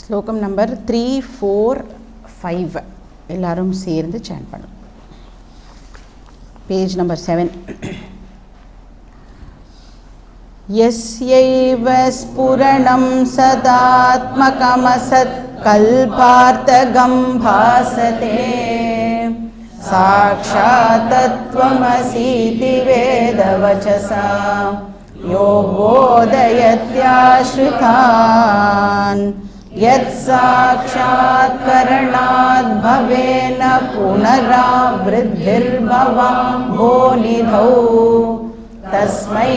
ஸ்லோகம் நம்பர் 3, 4, 5 எல்லாரும் சேர்ந்து சாண்ட் பண்ணலாம். Page number 7. யஸ்யைவ ஸ்புரணம் சதாத்மகமசத் கல்பார்த்தகம் பாசதே சாக்ஷாத் தத்வமசீதி வேதவசசா யோ போதயத்யாஸ்ருதான் யத் சாக்ஷாத் கரணாத் பவேன புனராவ்ருத்திர்பவாம் போநிதௌ தஸ்மை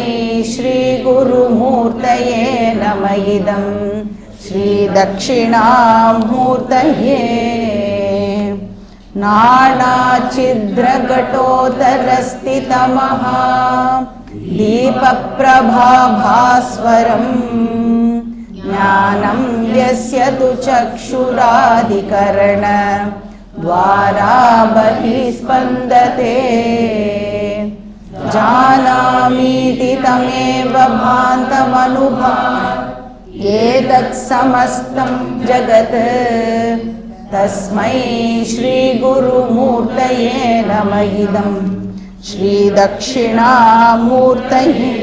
ஸ்ரீ குருமூர்த்தயே நம இதம் ஸ்ரீ தக்ஷிணாமூர்த்தயே நானாச்சித்ரகடோதரஸ்திதமஹா தீபப்ரபாபாஸ்வரம் ஞானம் யஸ்ய து சக்ஷுராதிகரண द्वारा बहिस्पन्दते जानामीति तमेव भान्तमनुभा एतत् समस्तं जगत् तस्मै श्रीगुरुमूर्तये नमः इदं श्रीदक्षिणामूर्तये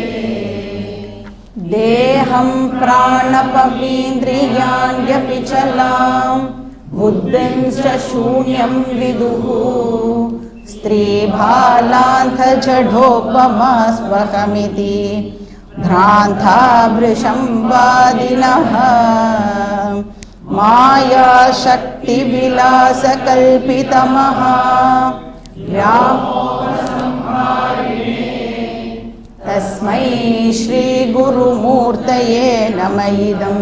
देहं प्राणपवीन्द्रियाण्यपि चलां बुद्धिंश्च शून्यं विदुः स्त्रीबालान्थजडोपमा स्वहमिति भ्रान्ता वृषं वादिनः मायाशक्तिविलासकल्पितमः तस्मै श्रीगुरुमूर्तये नमः इदं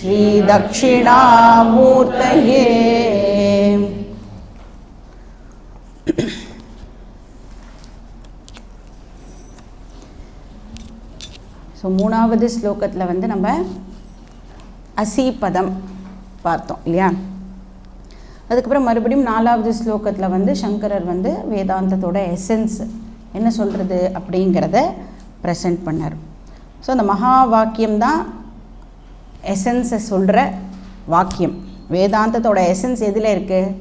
श्रीदक्षिणामूर्तये. ஸோ மூணாவது ஸ்லோகத்தில் வந்து நம்ம அசிபதம் பார்த்தோம் இல்லையா. அதுக்கப்புறம் மறுபடியும் நாலாவது ஸ்லோகத்தில் வந்து சங்கரர் வந்து வேதாந்தத்தோட எசன்ஸ் என்ன சொல்கிறது அப்படிங்கிறத ப்ரெசென்ட் பண்ணார். ஸோ அந்த மகா வாக்கியம்தான் எசன்ஸை சொல்கிற வாக்கியம். வேதாந்தத்தோட எசன்ஸ் எதில் இருக்குது?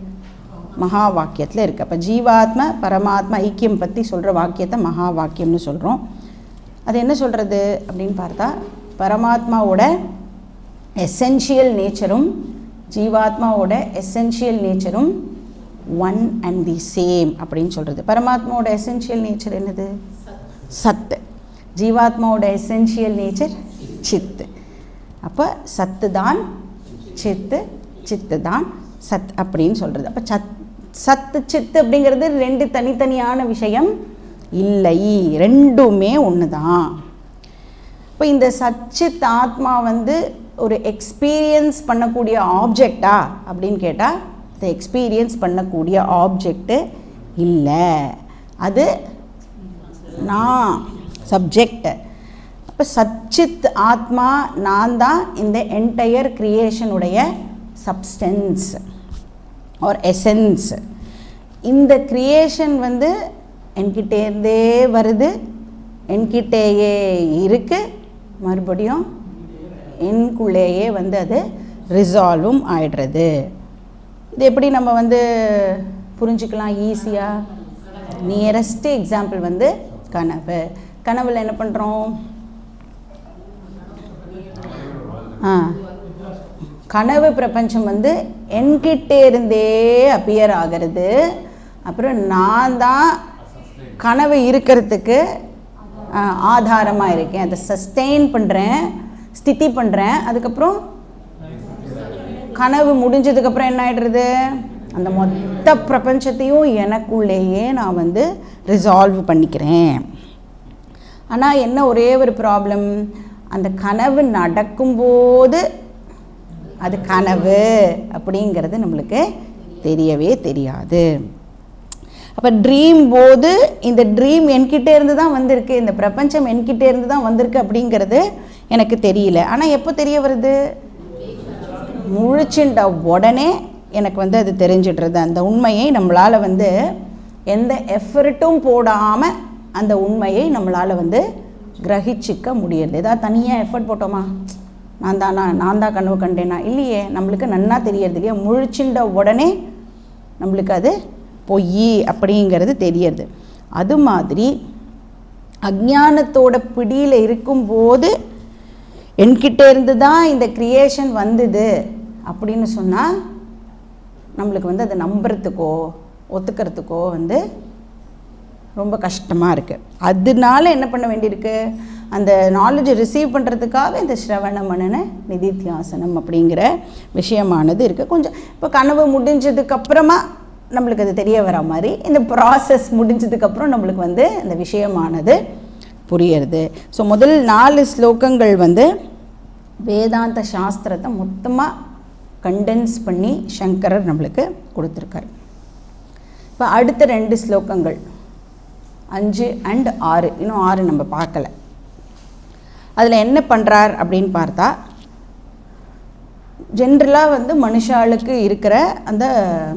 மகா வாக்கியத்தில் இருக்குது. அப்போ ஜீவாத்ம பரமாத்மா ஐக்கியம் பற்றி சொல்கிற வாக்கியத்தை மகா வாக்கியம்னு சொல்கிறோம். அது என்ன சொல்கிறது அப்படின்னு பார்த்தா, பரமாத்மாவோட எசென்ஷியல் நேச்சரும் ஜீவாத்மாவோட எசென்ஷியல் நேச்சரும் ஒன் அண்ட் தி சேம் அப்படின்னு சொல்கிறது. பரமாத்மாவோட எசென்ஷியல் நேச்சர் என்னது? சத்து. ஜீவாத்மாவோட எசென்ஷியல் நேச்சர் சித்து. அப்போ சத்து தான் சித்து, சித்து தான் சத் அப்படின்னு சொல்கிறது. அப்போ சத்து சித்து அப்படிங்கிறது ரெண்டு தனித்தனியான விஷயம் இல்லை, ரெண்டுமே ஒன்று தான். இப்போ இந்த சச்சித் ஆத்மா வந்து ஒரு எக்ஸ்பீரியன்ஸ் பண்ணக்கூடிய ஆப்ஜெக்டா அப்படின்னு கேட்டால், இந்த எக்ஸ்பீரியன்ஸ் பண்ணக்கூடிய ஆப்ஜெக்டு இல்லை. அது நான் சப்ஜெக்ட். அப்போ சச்சித் ஆத்மா நான் தான் இந்த என்டையர் கிரியேஷனுடைய சப்ஸ்டன்ஸ் ஆர் எசன்ஸ். இந்த கிரியேஷன் வந்து என்கிட்டேருந்தே வருது, என்கிட்டேயே இருக்குது, மறுபடியும் என்குள்ளேயே வந்து அது ரிசால்வும் ஆயிடுறது. இது எப்படி நம்ம வந்து புரிஞ்சுக்கலாம் ஈஸியாக? நியரஸ்ட் எக்ஸாம்பிள் வந்து கனவு. கனவில் என்ன பண்ணுறோம்? கனவு பிரபஞ்சம் வந்து என்கிட்டே இருந்தே அப்பியர் ஆகிறது. அப்புறம் நான் தான் கனவு இருக்கிறதுக்கு ஆதாரமாக இருக்கேன், அதை சஸ்டெயின் பண்ணுறேன், ஸ்திதி பண்ணுறேன். அதுக்கப்புறம் கனவு முடிஞ்சதுக்கப்புறம் என்ன ஆகிடுறது? அந்த மொத்த பிரபஞ்சத்தையும் எனக்குள்ளேயே நான் வந்து ரிசால்வ் பண்ணிக்கிறேன். ஆனால் என்ன ஒரே ஒரு ப்ராப்ளம், அந்த கனவு நடக்கும்போது அது கனவு அப்படிங்கிறது நம்மளுக்கு தெரியவே தெரியாது. அப்போ ட்ரீம் போது இந்த ட்ரீம் என்கிட்டே இருந்து தான் வந்திருக்கு, இந்த பிரபஞ்சம் என்கிட்டே இருந்து தான் வந்திருக்கு அப்படிங்கிறது எனக்கு தெரியல. ஆனால் எப்போ தெரிய வருது? முழிச்சுண்ட உடனே எனக்கு வந்து அது தெரிஞ்சிடுறது. அந்த உண்மையை நம்மளால் வந்து எந்த எஃபர்ட்டும் போடாமல் அந்த உண்மையை நம்மளால் வந்து கிரகிச்சிக்க முடியுது. ஏதாவது தனியாக எஃபர்ட் போட்டோமா? நான் தான் கனவு கண்டேனா? இல்லையே, நம்மளுக்கு நன்னா தெரியறது இல்லையா? முழிச்சுண்ட உடனே நம்மளுக்கு அது பொய் அப்படிங்கிறது தெரியறது. அது மாதிரி அஞ்ஞானத்தோட பிடியில் இருக்கும்போது என்கிட்ட இருந்து தான் இந்த கிரியேஷன் வந்தது அப்படின்னு சொன்னால் நம்மளுக்கு வந்து அதை நம்புறதுக்கோ ஒத்துக்கிறதுக்கோ வந்து ரொம்ப கஷ்டமாக இருக்குது. அதனால என்ன பண்ண வேண்டியிருக்கு? அந்த நாலேஜை ரிசீவ் பண்ணுறதுக்காக இந்த ஸ்ரவண மனன நிதித்தியாசனம் அப்படிங்கிற விஷயமானது இருக்குது. கொஞ்சம் இப்போ கனவு முடிஞ்சதுக்கப்புறமா நம்மளுக்கு அது தெரிய வர மாதிரி இந்த ப்ராசஸ் முடிஞ்சதுக்கப்புறம் நம்மளுக்கு வந்து இந்த விஷயமானது புரியுறது. ஸோ முதல் 4 ஸ்லோகங்கள் வந்து வேதாந்த சாஸ்திரத்தை மொத்தமாக கண்டென்ஸ் பண்ணி சங்கரர் நம்மளுக்கு கொடுத்துருக்காரு. இப்போ அடுத்த 2 ஸ்லோகங்கள் 5 and 6, இன்னும் 6 நம்ம பார்க்கல. அதில் என்ன பண்ணுறார் அப்படின்னு பார்த்தா, ஜென்ரலாக வந்து மனுஷாளுக்கு இருக்கிற அந்த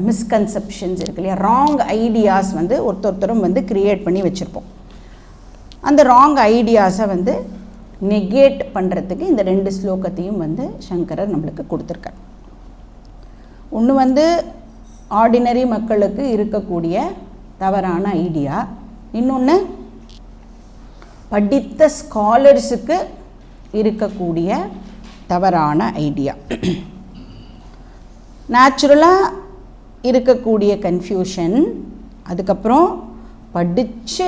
மிஸ்கன்செப்ஷன்ஸ் இருக்கு இல்லையா, ராங் ஐடியாஸ் வந்து ஒருத்தரும் வந்து க்ரியேட் பண்ணி வச்சுருப்போம். அந்த ராங் ஐடியாஸை வந்து நெகேட் பண்ணுறதுக்கு இந்த 2 ஸ்லோகத்தையும் வந்து சங்கரர் நம்மளுக்கு கொடுத்துருக்கார். ஒன்று வந்து ஆர்டினரி மக்களுக்கு இருக்கக்கூடிய தவறான ஐடியா, இன்னொன்று படித்த ஸ்காலர்ஸுக்கு இருக்கக்கூடிய தவறான ஐடியா. நேச்சுரலாக இருக்கக்கூடிய கன்ஃபியூஷன், அதுக்கப்புறம் படித்து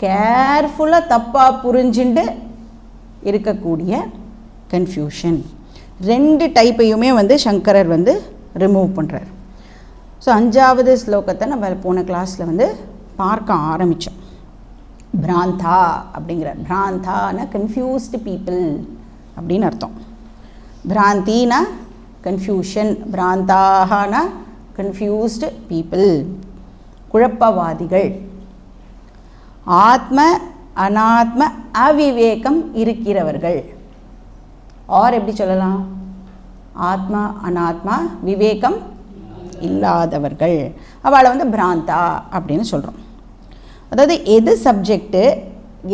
கேர்ஃபுல்லாக தப்பாக புரிஞ்சுண்டு இருக்கக்கூடிய கன்ஃபியூஷன். 2 டைப்பையுமே வந்து சங்கரர் வந்து ரிமூவ் பண்ணுறார். ஸோ 5வது ஸ்லோகத்தை நம்ம போன கிளாஸில் வந்து பார்க்க ஆரம்பித்தோம். பிராந்தா அப்படிங்கிற, பிராந்தானா கன்ஃபியூஸ்டு பீப்புள் அப்படின்னு அர்த்தம். பிராந்தினா கன்ஃபியூஷன், பிராந்தாகனா கன்ஃபியூஸ்டு பீப்புள், குழப்பவாதிகள். ஆத்ம அனாத்ம அவிவேகம் இருக்கிறவர்கள். ஆர் எப்படி சொல்லலாம்? ஆத்மா அனாத்மா விவேகம் இல்லாதவர்கள், அவளை வந்து பிராந்தா அப்படின்னு சொல்கிறோம். அதாவது எது சப்ஜெக்டு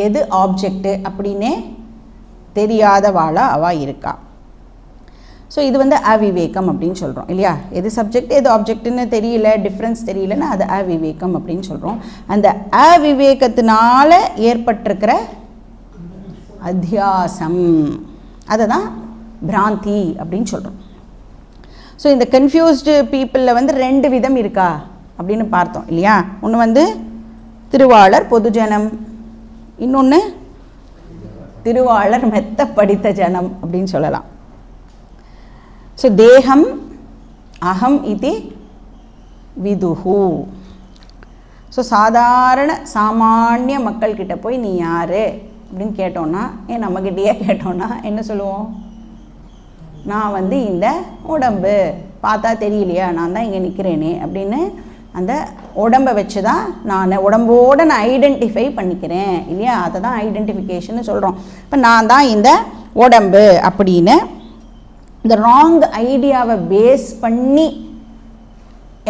எது ஆப்ஜெக்டு அப்படின்னே தெரியாதவாளா அவள் இருக்கா. ஸோ இது வந்து அவிவேகம் அப்படின்னு சொல்கிறோம் இல்லையா. எது சப்ஜெக்ட் எது ஆப்ஜெக்ட்னு தெரியல, டிஃப்ரென்ஸ் தெரியலன்னா அது அவிவேகம் அப்படின்னு சொல்கிறோம். அந்த அவிவேகத்தினால ஏற்பட்டிருக்கிற அத்தியாசம், அதை தான் பிராந்தி அப்படின்னு சொல்கிறோம். ஸோ இந்த கன்ஃபியூஸ்டு பீப்புளில் வந்து 2 விதம் இருக்கா அப்படின்னு பார்த்தோம் இல்லையா. ஒன்று வந்து திருவாளர் பொதுஜனம், இன்னொன்று திருவாளர் மெத்த படித்த ஜனம் அப்படின்னு சொல்லலாம். ஸோ தேகம் அகம் இது விதுஹு. ஸோ சாதாரண சாமானிய மக்கள்கிட்ட போய் நீ யார் அப்படின்னு கேட்டோன்னா, ஏன் நம்மக்கிட்டேயே கேட்டோன்னா என்ன சொல்லுவோம்? நான் வந்து இந்த உடம்பு பார்த்தா தெரியலையா, நான் தான் இங்கே நிற்கிறேனே அப்படின்னு அந்த உடம்பை வச்சு தான் நான் உடம்போடு நான் ஐடென்டிஃபை பண்ணிக்கிறேன் இல்லையா, அதை தான் ஐடென்டிஃபிகேஷன் சொல்கிறோம். இப்போ நான் தான் இந்த உடம்பு அப்படின்னு இந்த ராங் ஐடியாவை பேஸ் பண்ணி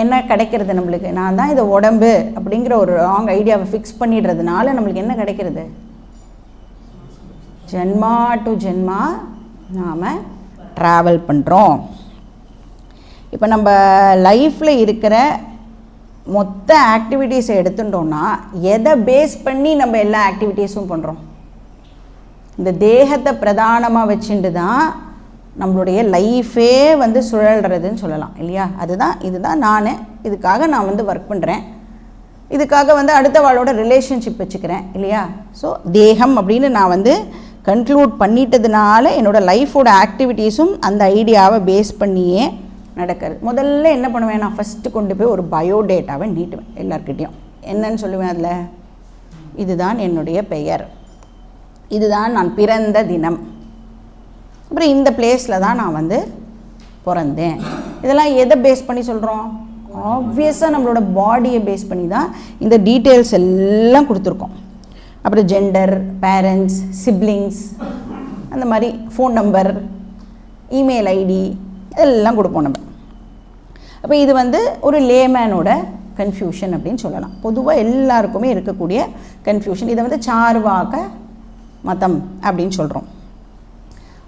என்ன கிடைக்கிறது நம்மளுக்கு, நான் தான் இந்த உடம்பு அப்படிங்கிற ஒரு ராங் ஐடியாவை ஃபிக்ஸ் பண்ணிடுறதுனால நம்மளுக்கு என்ன கிடைக்கிறது, ஜென்மா டு ஜென்மா நாம் ட்ராவல் பண்ணுறோம். இப்போ நம்ம லைஃப்பில் இருக்கிற மொத்த ஆக்டிவிட்டீஸை எடுத்துட்டோம்னா எதை பேஸ் பண்ணி நம்ம எல்லா ஆக்டிவிட்டீஸும் பண்ணுறோம், இந்த தேகத்தை பிரதானமாக வச்சுட்டு தான் நம்மளுடைய லைஃபே வந்து சுழல்றதுன்னு சொல்லலாம் இல்லையா. இதுதான் நான் இதுக்காக நான் வந்து ஒர்க் பண்ணுறேன், இதுக்காக வந்து அடுத்தவாளோட ரிலேஷன்ஷிப் வச்சுக்கிறேன் இல்லையா. ஸோ தேகம் அப்படின்னு நான் வந்து கன்க்ளூட் பண்ணிட்டதுனால என்னோடய லைஃபோட ஆக்டிவிட்டீஸும் அந்த ஐடியாவை பேஸ் பண்ணியே நடக்கிறது. முதல்ல என்ன பண்ணுவேன், நான் ஃபஸ்ட்டு கொண்டு போய் ஒரு பயோடேட்டாவை நீட்டுவேன் எல்லார்கிட்டையும். என்னன்னு சொல்லுவேன், அதில் இதுதான் என்னுடைய பெயர், இதுதான் நான் பிறந்த தினம், அப்புறம் இந்த பிளேஸில் தான் நான் வந்து பிறந்தேன். இதெல்லாம் எதை பேஸ் பண்ணி சொல்கிறோம், ஆப்வியஸாக நம்மளோட பாடியை பேஸ் பண்ணி தான் இந்த டீட்டெயில்ஸ் எல்லாம் கொடுத்துருக்கோம். அப்புறம் ஜெண்டர், பேரண்ட்ஸ், சிப்ளிங்ஸ், அந்த மாதிரி ஃபோன் நம்பர், இமெயில் ஐடி எல்லாம் கொடுப்போம் நம்ம. அப்போ இது வந்து ஒரு லேமேனோட கன்ஃபியூஷன் அப்படின்னு சொல்லலாம். பொதுவாக எல்லாருக்குமே இருக்கக்கூடிய கன்ஃபியூஷன். இதை வந்து சார்வாக மதம் அப்படின்னு சொல்கிறோம்.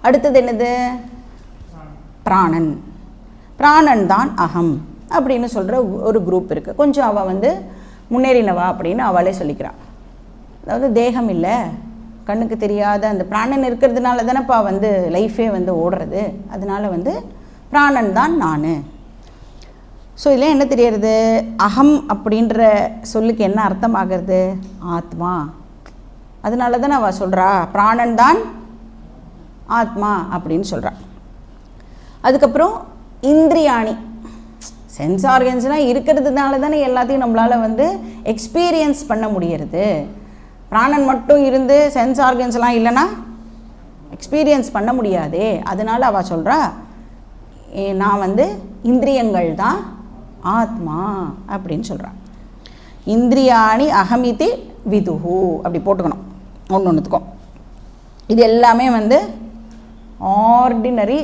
அடுத்தது என்னது, பிராணன். பிராணன் தான் அகம் அப்படின்னு சொல்கிற ஒரு குரூப் இருக்குது. கொஞ்சம் அவள் வந்து முன்னேறினவா அப்படின்னு அவளே சொல்லிக்கிறாள். அதாவது தேகம் இல்லை, கண்ணுக்கு தெரியாத அந்த பிராணன் இருக்கிறதுனால தானேப்பா வந்து லைஃபே வந்து ஓடுறது, அதனால் வந்து பிராணன் தான் நான். ஸோ இதில் என்ன தெரியறது, அகம் அப்படின்ற சொல்லுக்கு என்ன அர்த்தம் ஆகிறது, ஆத்மா. அதனால தான் அவள் சொல்கிறா பிராணன் தான் ஆத்மா அப்படின்னு சொல்கிறா. அதுக்கப்புறம் இந்திரியாணி, சென்ஸ் ஆர்கன்ஸ்லாம் இருக்கிறதுனால தானே எல்லாத்தையும் நம்மளால் வந்து எக்ஸ்பீரியன்ஸ் பண்ண முடியறது. பிராணன் மட்டும் இருந்து சென்ஸ் ஆர்கன்ஸ்லாம் இல்லைன்னா எக்ஸ்பீரியன்ஸ் பண்ண முடியாதே. அதனால் அவள் சொல்கிறா நான் வந்து இந்திரியங்கள் தான் ஆத்மா அப்படின்னு சொல்கிறான். இந்திரியாணி அகமிதி விதுஹு அப்படி போட்டுக்கணும் ஒன்றுத்துக்கும். இது எல்லாமே வந்து ஆர்டினரி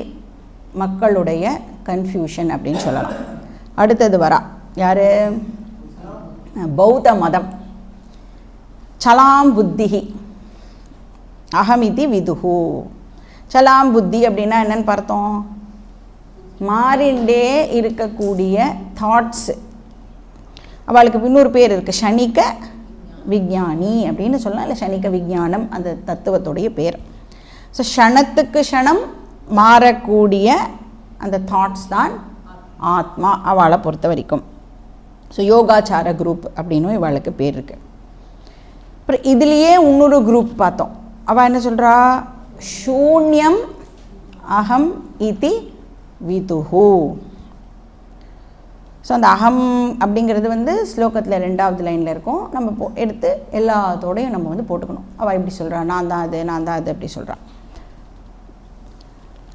மக்களுடைய கன்ஃபியூஷன் அப்படின்னு சொல்லலாம். அடுத்தது வரா யார், பௌத்த மதம். சலாம் புத்திஹி அகமிதி விதுஹு. சலாம் புத்தி அப்படின்னா என்னன்னு பார்த்தோம், மாறிண்டே இருக்கக்கூடிய தாட்ஸு. அவளுக்கு இன்னொரு பேர் இருக்குது, ஷணிக விஞ்ஞானி அப்படின்னு சொல்லலாம், இல்லை ஷணிக விஞ்ஞானம் அந்த தத்துவத்துடைய பேர். ஸோ க்ஷணத்துக்கு க்ஷணம் மாறக்கூடிய அந்த தாட்ஸ் தான் ஆத்மா அவளை பொறுத்த வரைக்கும். ஸோ யோகாச்சார குரூப் அப்படின்னும் இவளுக்கு பேர் இருக்குது. அப்புறம் இதுலேயே இன்னொரு குரூப் பார்த்தோம். அவள் என்ன சொல்கிறா, சூன்யம் அகம் இதி விதுஹு. ஸோ அந்த அகம் அப்படிங்கிறது வந்து ஸ்லோகத்தில் 2வது லைனில் இருக்கும். நம்ம எடுத்து எல்லாத்தோடையும் நம்ம வந்து போட்டுக்கணும். அவள் இப்படி சொல்கிறா, நான் தான் அது, நான் தான் அது அப்படி சொல்கிறான்.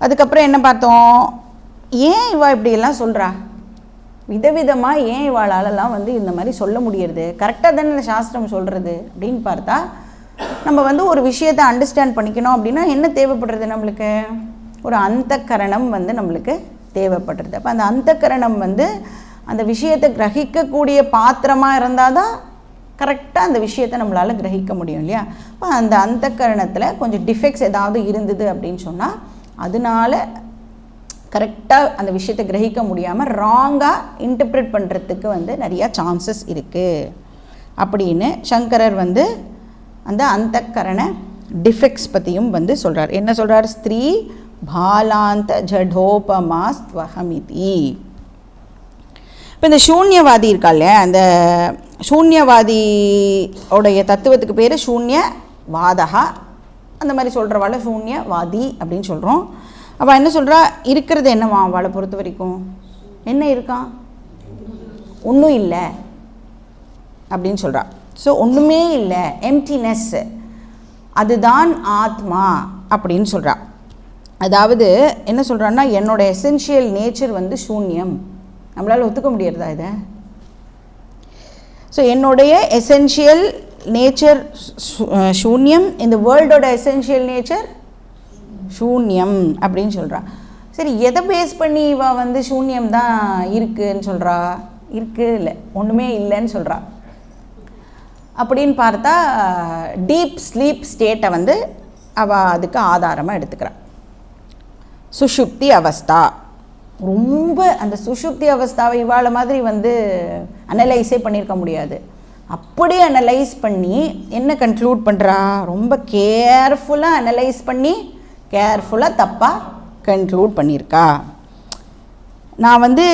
அதுக்கப்புறம் என்ன பார்த்தோம், ஏன் இவள் இப்படியெல்லாம் சொல்கிறா, விதவிதமாக ஏன் இவாளாலெல்லாம் வந்து இந்த மாதிரி சொல்ல முடியறது, கரெக்டாக தானே இந்த சாஸ்திரம் சொல்கிறது அப்படின்னு பார்த்தா, நம்ம வந்து ஒரு விஷயத்தை அண்டர்ஸ்டாண்ட் பண்ணிக்கணும் அப்படின்னா என்ன தேவைப்படுறது, நம்மளுக்கு ஒரு அந்தக்கரணம் வந்து நம்மளுக்கு தேவைப்படுறது. அப்போ அந்த அந்தக்கரணம் வந்து அந்த விஷயத்தை கிரகிக்கக்கூடிய பாத்திரமாக இருந்தால் தான் கரெக்டாக அந்த விஷயத்தை நம்மளால் கிரகிக்க முடியும் இல்லையா. இப்போ அந்த அந்தக்கரணத்தில் கொஞ்சம் டிஃபெக்ட்ஸ் ஏதாவது இருந்தது அப்படின்னு சொன்னால் அதனால கரெக்டாக அந்த விஷயத்தை கிரகிக்க முடியாமல் ராங்காக இன்டர்பிரேட் பண்ணுறதுக்கு வந்து நிறையா சான்சஸ் இருக்குது அப்படின்னு சங்கரர் வந்து அந்த அந்தக்கரண டிஃபெக்ட்ஸ் பற்றியும் வந்து சொல்கிறார். என்ன சொல்கிறார், ஸ்திரீ பாலாந்த ஜடோபமாஸ்த்வஹமிதி. இப்போ இந்த சூன்யவாதி இருக்காள், அந்த சூன்யவாதியோடைய தத்துவத்துக்கு பேர் சூன்யவாதகா, அந்த மாதிரி சொல்கிறவாள் சூன்யவாதி அப்படின்னு சொல்கிறோம். அவள் என்ன சொல்கிறா, இருக்கிறது என்னவா அவளை பொறுத்த வரைக்கும், என்ன இருக்கான், ஒன்றும் இல்லை அப்படின்னு சொல்கிறா. ஸோ ஒன்றுமே இல்லை, எம்டினஸ், அதுதான் ஆத்மா அப்படின்னு சொல்கிறா. அதாவது என்ன சொல்கிறான்னா, என்னோடய எசென்ஷியல் நேச்சர் வந்து சூன்யம். நம்மளால் ஒத்துக்க முடியறதா இதை, ஸோ என்னுடைய எசென்ஷியல் நேச்சர் சூன்யம், இந்த வேர்ல்டோட எசென்ஷியல் நேச்சர் சூன்யம் அப்படின்னு சொல்கிறா. சரி, எதை பேஸ் பண்ணி இவ வந்து சூன்யம் தான் இருக்குன்னு சொல்கிறா? இருக்கு இல்லை, ஒன்றுமே இல்லைன்னு சொல்கிறா. அப்படின்னு பார்த்தா டீப் ஸ்லீப் ஸ்டேட்டை வந்து அவள் அதுக்கு ஆதாரமாக எடுத்துக்கிறாள். சுஷுப்தி அவஸ்தா, ரொம்ப அந்த சுஷுப்தி அவஸ்தாவை இவாள மாதிரி வந்து அனலைஸே பண்ணியிருக்க முடியாது. அப்படி அனலைஸ் பண்ணி என்ன கன்க்ளூட் பண்ணுறா? ரொம்ப கேர்ஃபுல்லாக அனலைஸ் பண்ணி கேர்ஃபுல்லாக தப்பாக கன்க்ளூட் பண்ணியிருக்கா. நான் வந்து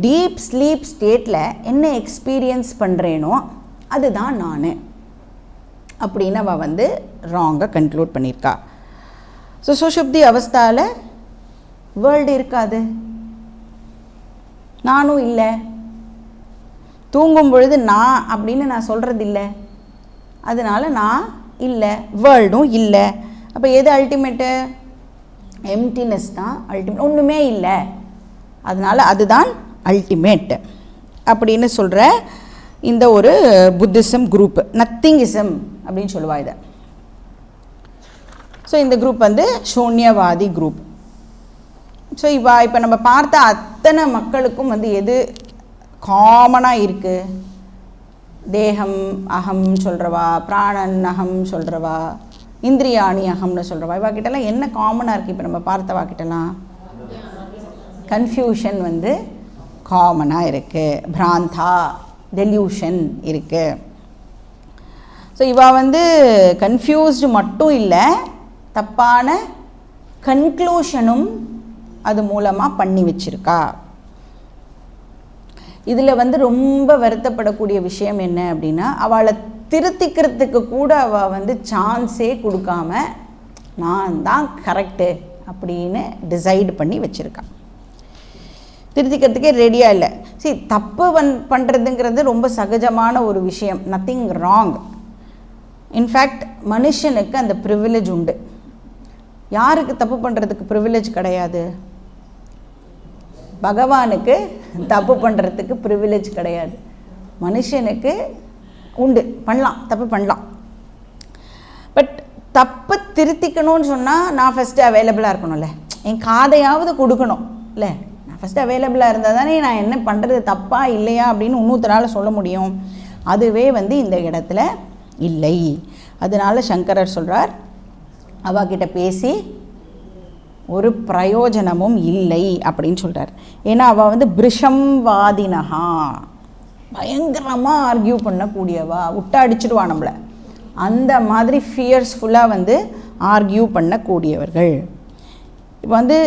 டீப் ஸ்லீப் ஸ்டேட்டில் என்ன எக்ஸ்பீரியன்ஸ் பண்ணுறேனோ அதுதான் நான் அப்படின்னு அவள் வந்து ராங்காக கன்க்ளூட் பண்ணியிருக்கா. ஸோ சுஷுப்தி அவஸ்தாவில் வேர்ல்டு இருக்காது, நானும் இல்லை, தூங்கும் பொழுது நான் அப்படின்னு நான் சொல்கிறது இல்லை, அதனால் நான் இல்லை, வேர்ல்டும் இல்லை. அப்போ எது அல்டிமேட்டு? எம்டினஸ் தான் அல்டிமேட், ஒன்றுமே இல்லை, அதனால் அதுதான் அல்டிமேட் அப்படின்னு சொல்கிற இந்த ஒரு புத்திசம் குரூப், நத்திங்கிசம் அப்படின்னு சொல்லுவா இதை. ஸோ இந்த குரூப் வந்து சூன்யவாதி குரூப். ஸோ இப்போ நம்ம பார்த்த அத்தனை மக்களுக்கும் வந்து எது காமனாக இருக்குது? தேகம் அகம் சொல்கிறவா, பிராணன் அகம் சொல்கிறவா, இந்திரியாணி அகம்னு சொல்கிறவா, இவாக்கிட்டலாம் என்ன காமனாக இருக்குது? இப்போ நம்ம பார்த்தவாக்கிட்டலாம் கன்ஃபியூஷன் வந்து காமனாக இருக்குது, பிராந்தா டெல்யூஷன் இருக்குது. ஸோ இவா வந்து கன்ஃபியூஸ்டு மட்டும் இல்லை, தப்பான கன்க்ளூஷனும் அது மூலமாக பண்ணி வச்சிருக்கா. இதில் வந்து ரொம்ப வருத்தப்படக்கூடிய விஷயம் என்ன அப்படின்னா, அவளை திருத்திக்கிறதுக்கு கூட அவள் வந்து சான்ஸே கொடுக்காம நான் தான் கரெக்டு அப்படின்னு டிசைட் பண்ணி வச்சுருக்கா. திருத்திக்கிறதுக்கே ரெடியாக இல்லை. சரி, தப்பு பண்ணுறதுங்கிறது ரொம்ப சகஜமான ஒரு விஷயம், நத்திங் ராங். இன்ஃபேக்ட் மனுஷனுக்கு அந்த ப்ரிவிலேஜ் உண்டு. யாருக்கு தப்பு பண்ணுறதுக்கு ப்ரிவிலேஜ் கிடையாது? பகவானுக்கு தப்பு பண்ணுறதுக்கு ப்ரிவிலேஜ் கிடையாது, மனுஷனுக்கு உண்டு, பண்ணலாம், தப்பு பண்ணலாம். பட் தப்பு திருத்திக்கணும்னு சொன்னால் நான் ஃபஸ்ட்டு அவைலபிளாக இருக்கணும்ல, என் காதையாவது கொடுக்கணும் இல்லை, நான் ஃபஸ்ட்டு அவைலபிளாக இருந்தால் தானே நான் என்ன பண்ணுறது தப்பா இல்லையா அப்படின்னு இன்னொருத்தரால் சொல்ல முடியும். அதுவே வந்து இந்த இடத்துல இல்லை. அதனால சங்கரர் சொல்கிறார், அவகிட்ட பேசி ஒரு பிரயோஜனமும் இல்லை அப்படின்னு சொல்கிறார். ஏன்னா அவள் வந்து பிருஷம்வாதினஹா, பயங்கரமாக ஆர்கியூ பண்ணக்கூடியவா, விட்டா அடிச்சிடுவா நம்மளை, அந்த மாதிரி ஃபியர்ஸ்ஃபுல்லாக வந்து ஆர்கியூ பண்ணக்கூடியவர்கள். இப்போ வந்து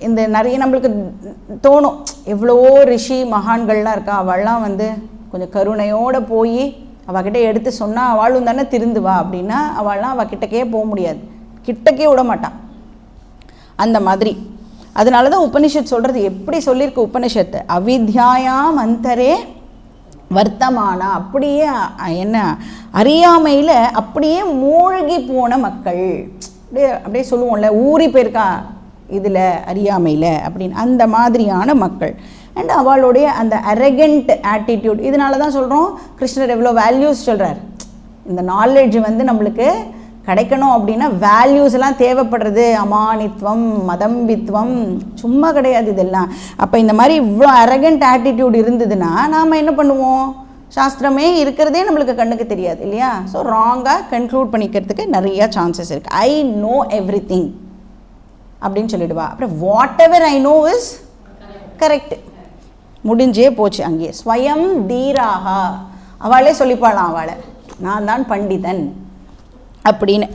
இந்த நிறைய நம்மளுக்கு தோணும், எவ்வளவோ ரிஷி மகான்கள்லாம் இருக்கா, அவள்லாம் வந்து கொஞ்சம் கருணையோடு போய் அவகிட்ட எடுத்து சொன்னால் அவளும் தானே திருந்துவா அப்படின்னா அவள்லாம் அவகிட்டக்கே போக முடியாது, கிட்டக்கே விட மாட்டான் அந்த மாதிரி. அதனால தான் உபனிஷத் சொல்கிறது எப்படி சொல்லியிருக்கு உபனிஷத்து, அவித்யாயாம் அந்தரே வர்த்தமானா, அப்படியே என்ன அறியாமையில் அப்படியே மூழ்கி போன மக்கள், அப்படியே சொல்லுவோம்ல, ஊறி போயிருக்கா இதில் அறியாமையில் அப்படின்னு, அந்த மாதிரியான மக்கள். அண்ட் அவளுடைய அந்த அரகண்ட் ஆட்டிடியூட். இதனால தான் சொல்கிறோம் கிருஷ்ணர் எவ்வளோ வேல்யூஸ் சொல்கிறார். இந்த நாலேஜ் வந்து நம்மளுக்கு கிடைக்கணும் அப்படின்னா வேல்யூஸ் எல்லாம் தேவைப்படுறது, அமானித்வம் மதம்பித்வம் சும்மா கிடையாது இதெல்லாம். அப்போ இந்த மாதிரி இவ்வளோ அரகண்ட் ஆட்டிடியூட் இருந்ததுன்னா நாம் என்ன பண்ணுவோம்? சாஸ்திரமே இருக்கிறதே நம்மளுக்கு கண்ணுக்கு தெரியாது இல்லையா? ஸோ ராங்காக கன்க்ளூட் பண்ணிக்கிறதுக்கு நிறையா சான்சஸ் இருக்குது. ஐ நோ எவ்ரி திங் அப்படின்னு சொல்லிடுவா. அப்புறம் whatever I know is correct, முடிஞ்சே போச்சு அங்கேயே. ஸ்வயம் தீராகா, அவளே சொல்லிப்பாளாம் அவளை, நான் தான் பண்டிதன் அப்படின்னு.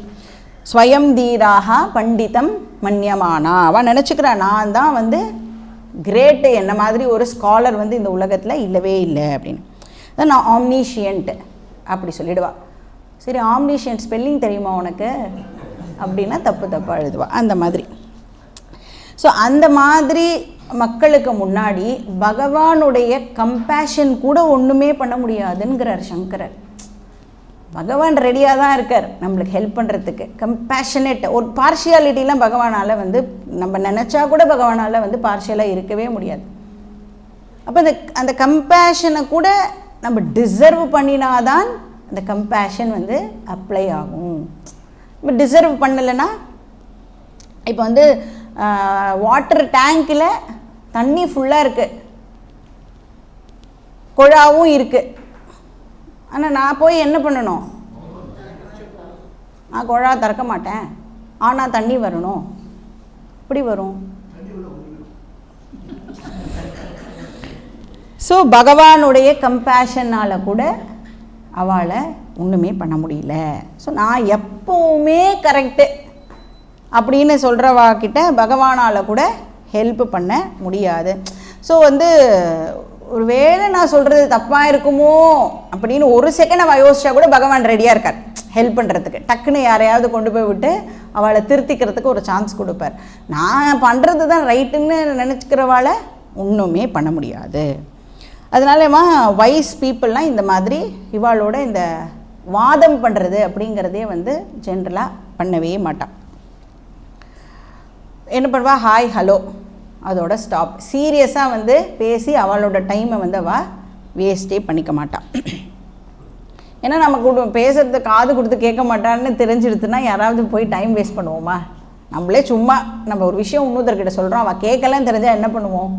ஸ்வயம் தீராகா பண்டிதம் மன்யமானா, அவள் நினச்சிக்கிறா நான் தான் வந்து கிரேட்டு, என்ன மாதிரி ஒரு ஸ்காலர் வந்து இந்த உலகத்தில் இல்லவே இல்லை அப்படின்னு. அதான் நான் ஆம்னிஷியன்ட் அப்படி சொல்லிடுவா. சரி, ஆம்னிஷியன்ட் ஸ்பெல்லிங் தெரியுமா உனக்கு அப்படின்னா தப்பாக எழுதுவா அந்த மாதிரி. ஸோ அந்த மாதிரி மக்களுக்கு முன்னாடி பகவானுடைய கம்பேஷன் கூட ஒன்றுமே பண்ண முடியாதுங்கிறார் சங்கரர். பகவான் ரெடியாக தான் இருக்கார் நம்மளுக்கு ஹெல்ப் பண்ணுறதுக்கு. கம்பேஷனேட் ஒரு பார்ஷியாலிட்டிலாம் பகவானால் வந்து நம்ம நினச்சா கூட பகவானால் வந்து பார்ஷியலாக இருக்கவே முடியாது. அப்போ அந்த கம்பேஷனை கூட நம்ம டிசர்வ் பண்ணினாதான் அந்த கம்பேஷன் வந்து அப்ளை ஆகும். நம்ம டிசர்வ் பண்ணலைன்னா, இப்போ வந்து வாட்டர் டேங்க்கில் தண்ணி ஃபுல்லாக இருக்குது, குழாவும் இருக்குது. ஆனால் நான் போய் என்ன பண்ணணும்? நான் குழா திறக்க மாட்டேன், ஆனால் தண்ணி வரணும். எப்படி வரும்? ஸோ பகவானுடைய கம்பேஷனால் கூட அவளை ஒன்றுமே பண்ண முடியல. ஸோ நான் எப்போவுமே கரெக்டு அப்படின்னு சொல்கிறவாக்கிட்ட பகவானால் கூட ஹெல்ப் பண்ண முடியாது. ஸோ வந்து ஒரு வேளை நான் சொல்கிறது தப்பாக இருக்குமோ அப்படின்னு ஒரு செகண்ட் அவள் யோசிச்சா கூட பகவான் ரெடியாக இருக்கார் ஹெல்ப் பண்ணுறதுக்கு. டக்குன்னு யாரையாவது கொண்டு போய் விட்டு அவளை திருத்திக்கிறதுக்கு ஒரு சான்ஸ் கொடுப்பார். நான் பண்ணுறது தான் ரைட்டுன்னு நினச்சிக்கிறவாளை ஒன்றுமே பண்ண முடியாது. அதனாலமா வைஸ் பீப்புளெலாம் இந்த மாதிரி இவாளோட இந்த வாதம் பண்ணுறது அப்படிங்கிறதே வந்து ஜென்ரலாக பண்ணவே மாட்டான். என்ன பண்ணுவா? ஹாய் ஹலோ அதோட ஸ்டாப். சீரியஸாக வந்து பேசி அவளோட டைமை வந்து அவள் வேஸ்ட்டே பண்ணிக்க மாட்டான். ஏன்னா நமக்கு பேசுகிறது காது கொடுத்து கேட்க மாட்டான்னு தெரிஞ்சிடுதுன்னா யாராவது போய் டைம் வேஸ்ட் பண்ணுவோமா? நம்மளே சும்மா நம்ம ஒரு விஷயம் இன்னொருத்தர்கிட்ட சொல்கிறோம், அவள் கேட்கலன்னு தெரிஞ்சால் என்ன பண்ணுவோம்?